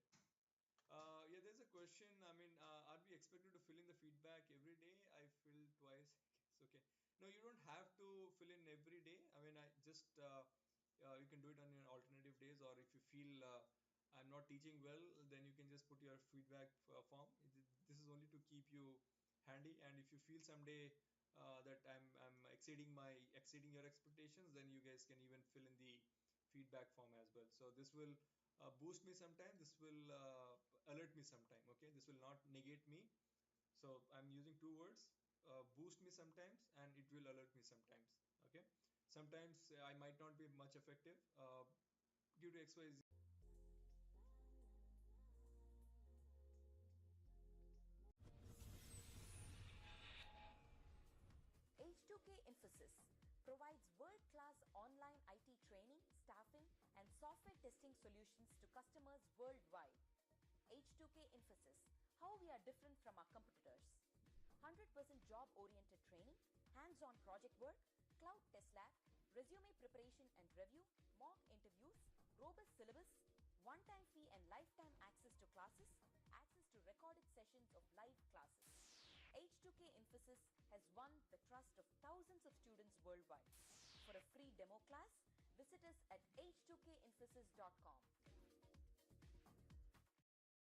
S2: Yeah, there's a question. I mean, are we expected to fill in the feedback every day? I fill twice. It's okay. No, you don't have to fill in every day. I mean, I just you can do it on your alternative days, or if you feel I'm not teaching well, then you can just put your feedback form. This is only to keep you handy, and if you feel someday that I'm exceeding your expectations, then you guys can even fill in the feedback form as well. So this will boost me sometime. This will alert me sometime. Okay, this will not negate me. So I'm using two words: boost me sometimes, and it will alert me sometimes. Okay, sometimes I might not be much effective due to XYZ.
S1: H2K Infosys provides world-class online IT training, staffing, and software testing solutions to customers worldwide. H2K Infosys, how we are different from our competitors. 100% job-oriented training, hands-on project work, cloud test lab, resume preparation and review, mock interviews, robust syllabus, one-time fee and lifetime access to classes, access to recorded sessions of live classes. H2K Infosys has won the trust of thousands of students worldwide. For a free demo class, visit us at h2kinfosys.com.